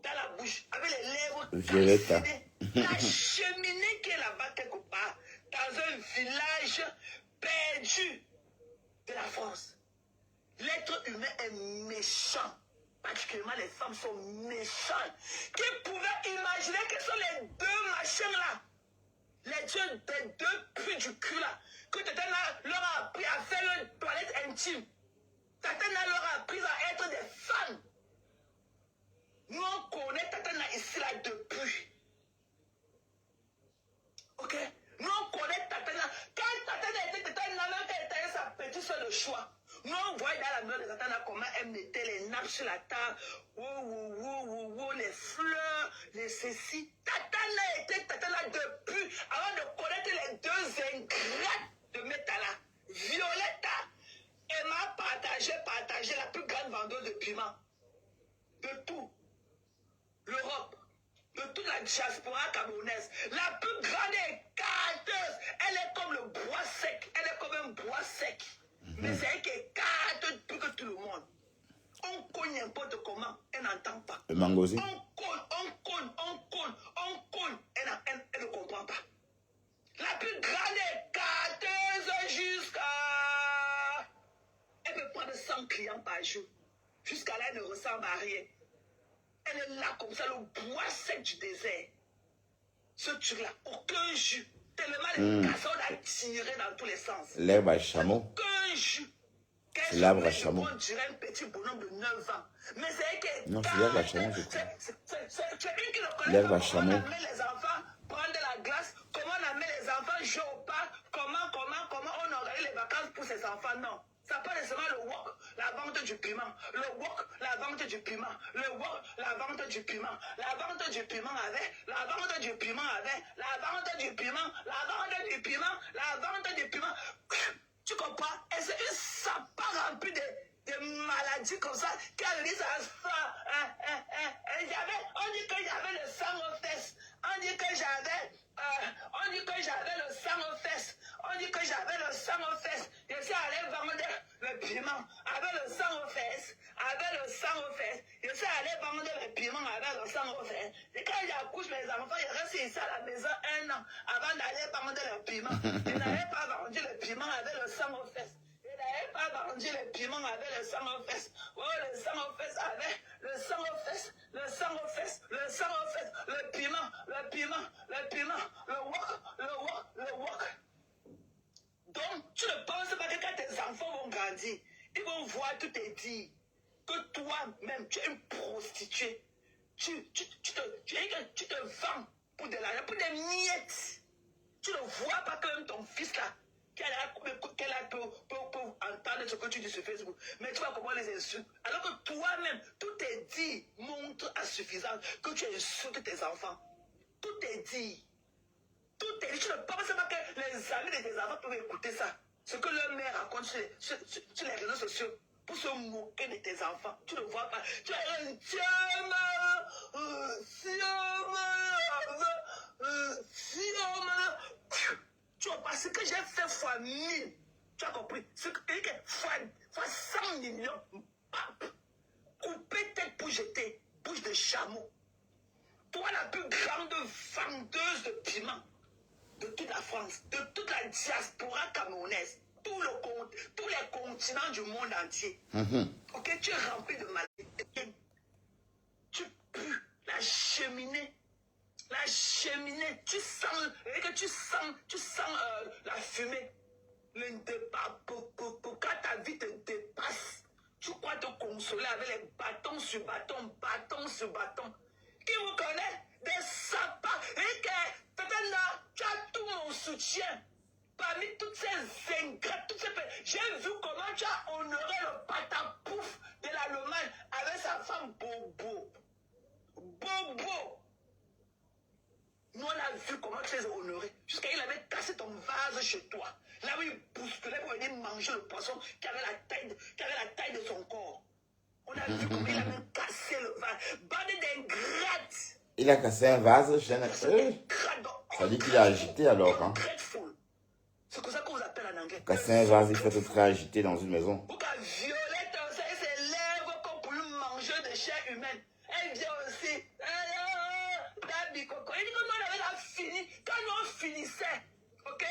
dans la bouche, avec les lèvres calcinées. La cheminée qui est là-bas quelque part, dans un village perdu de la France. L'être humain est méchant. Particulièrement les femmes sont méchantes. Qui pouvaient imaginer que ce sont les deux machins-là, les deux puits du cul là, que Tatana leur a appris à faire leur toilette intime. Tatana leur a appris à être des femmes. Nous on connaît Tatana ici là depuis. Ok? Nous on connaît Tatana. Quand Tatana était Tatana, même quand elle était sa petite soeur de choix. Nous, on voit dans la maison de Tatana comment elle mettait les nappes sur la table, les fleurs, les ceci. Tatana était Tatana depuis, avant de connaître les deux ingrates de Métala. Violetta, elle m'a partagé la plus grande vendeuse de piment. De tout. L'Europe. De toute la diaspora camerounaise. La plus grande écarteuse. Elle est comme le bois sec. Elle est comme un bois sec. Mais c'est elle qui écarte plus que tout le monde. On cogne n'importe comment, elle n'entend pas. Le mango aussi. On cogne, elle ne comprend pas. La plus grande écarteuse jusqu'à... Elle peut prendre 100 clients par jour. Jusqu'à là, elle ne ressemble à rien. Elle est là comme ça, le bois sec du désert. Ce truc-là, aucun jus. Tellement les cassons a tiré dans tous les sens. L'herbe à chameau. Aucun jus. C'est l'arbre à chameau. On dirait un petit bonhomme de 9 ans. Mais c'est que... Non, c'est l'herbe à chameau, je crois. C'est une qui ne connaît L'herbe pas à chameau. comment on amène les enfants prendre de la glace, comment on amène les enfants jouer au parc, comment on organise les vacances pour ces enfants, non. Ça pas nécessairement le wok, la vente du piment. Le wok, la vente du piment. Le wok, la vente du piment. La vente du piment avec, la vente du piment avec, la vente du piment, la vente du piment, la vente du piment. Tu comprends? Et c'est une sapin remplie de maladies comme ça qui a mis à ça. On dit que j'avais le sang aux fesses. On dit que j'avais le sang aux fesses. On dit que j'avais le sang aux fesses. Je suis allé vendre le piment avec le sang aux fesses. Avec le sang aux fesses. Je suis allé vendre le piment avec le sang aux fesses. Et quand j'accouche mes enfants, je reste ici à la maison 1 an avant d'aller vendre le piment. Je n'avais pas vendu le piment avec le sang aux fesses. Je n'avais pas vendu le piment avec le sang aux fesses. Oh, le sang aux fesses avec le sang aux fesses, le sang aux fesses, le sang aux fesses, le piment, le wok. Donc, tu ne penses pas que quand tes enfants vont grandir, ils vont voir tout et dire que toi-même, tu es une prostituée. Tu te vends pour de l'argent, pour des miettes. Tu ne vois pas que même ton fils là, qu'elle peut entendre ce que tu dis sur Facebook. Mais tu vois comment les insultes. Alors que toi-même, tout est dit, montre à suffisance que tu insultes tes enfants. Tout est dit. Tout est dit. Tu ne penses pas que les amis de tes enfants peuvent écouter ça. Ce que leur mère raconte sur les réseaux sociaux. Pour se moquer de tes enfants. Tu ne vois pas. Tu as un tu vois pas ce que j'ai fait fois 1000. Tu Tu as compris? C'est que fois 100 millions, couper tête pour jeter, bouche de chameau. Toi, la plus grande vendeuse de piment de toute la France, de toute la diaspora camerounaise, tous les continents du monde entier. Ok, tu es rempli de maladie. Tu pues la cheminée, tu sens la fumée. Quand ta vie te dépasse, tu crois te consoler avec les bâtons sur bâtons, bâtons sur bâtons. Qui vous connaît? Des sapins. Et que, tu as tout mon soutien. Parmi toutes ces ingrates, j'ai vu comment tu as honoré le patapouf de l'Allemagne avec sa femme Bobo. Bobo. Nous, on a vu comment tu les as honorés. Jusqu'à il avait cassé ton vase chez toi. Là où il bousculait pour venir manger le poisson qui avait la taille de son corps. On a vu comment il a même cassé le vase. Bande d'ingrates. Il a cassé un vase chez un... Ça dit qu'il a agité alors. Hein. C'est comme ça qu'on vous appelle en anglais. Casser un vase, il faut être très agité dans une maison. Pourquoi Violette, ses lèvres comme pour lui manger de chair humaine. Elle vient aussi. Il dit que nous, on avait fini. Quand nous, on finissait, ok?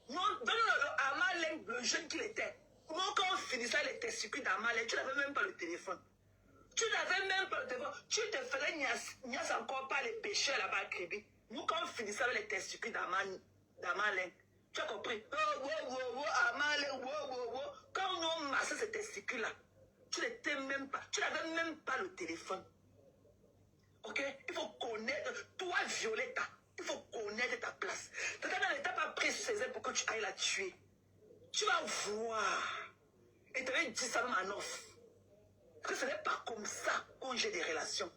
Nous, donne-nous Amalek, le jeune qu'il était. Comment quand on finissait les testicules d'Amalek, tu n'avais même pas le téléphone. Tu n'avais même pas le téléphone. Tu te faisais niasse encore par les pécheurs là-bas à Kribi. Nous, quand on finissait avec les testicules d'Amalek, tu as compris? Amalek, quand nous on massait ces testicules-là, tu n'avais même pas le téléphone. Ok? Il faut connaître, toi Violetta, il faut connaître ta place. Tata n'était pas pris sur ses ailes pour que tu ailles la tuer. Tu vas voir. Et tu avais dit ça même en off. Parce que ce n'est pas comme ça qu'on gère des relations.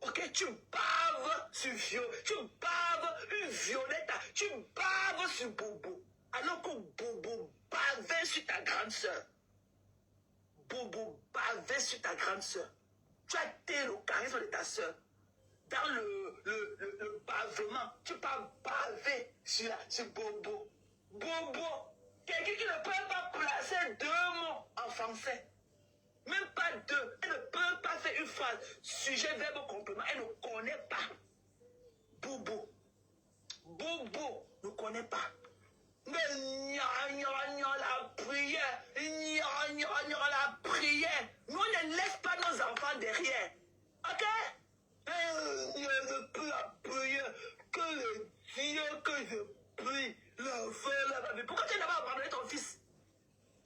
Ok? Tu baves sur tu baves une Violetta, tu baves sur Bobo. Alors que Bobo bavait sur ta grande soeur. Bobo bavait sur ta grande soeur. Tu as été le charisme de ta soeur. Dans le bavement, tu peux baver sur Bobo. Bobo, quelqu'un qui ne peut pas placer 2 mots en français. Même pas 2. Elle ne peut pas faire une phrase. Sujet, verbe, complément. Elle ne connaît pas. Bobo. Bobo ne connaît pas. Mais la prière. La prière. Nous, on ne laisse pas nos enfants derrière. Ok? Je ne peux prier que le Dieu que je prie. L'enfant, la vie. Pourquoi tu n'as pas abandonné ton fils?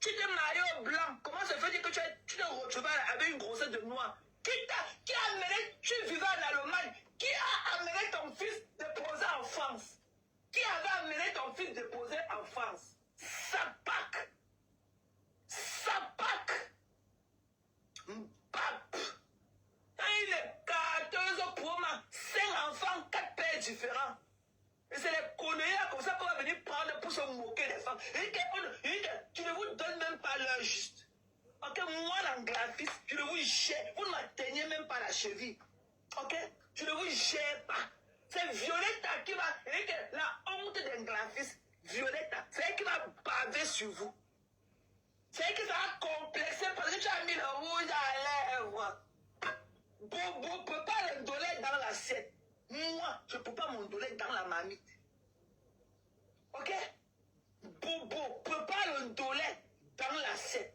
Tu t'es marié au blanc. Comment se fait-il que tu t'es retrouvé avec une grossesse de noir? Qui a amené, tu vivais en Allemagne, qui a amené ton fils déposé en France? Qui avait amené ton fils déposé en France? Sapak. Mbap. Il est 14 pour moi. 5 enfants, 4 pères différents. Et c'est les conneries comme ça qu'on va venir prendre pour se moquer des femmes. Tu ne vous donnes même pas l'heure juste. Ok, moi l'angraphiste, je ne vous gère. Vous ne m'atteignez même pas la cheville. Ok, je ne vous gère pas. C'est Violetta qui va. La honte d'un graphiste, Violetta, c'est elle qui va baver sur vous. C'est elle qui va complexer parce que tu as mis le rouge à lèvres. Bobo ne peut pas le donner dans l'assiette. Moi, je ne peux pas m'en donner dans la marmite. Ok? Bobo ne peut pas le donner dans l'assiette.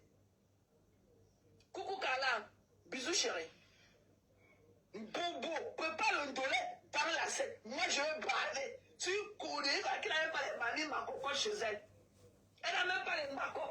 Coucou Kala, bisous chérie. Bobo ne peut pas le donner dans l'assiette. Moi, je veux braver. Tu connais qu'elle n'avait pas les mamies Makoko chez elle. Elle n'a même pas les Makoko.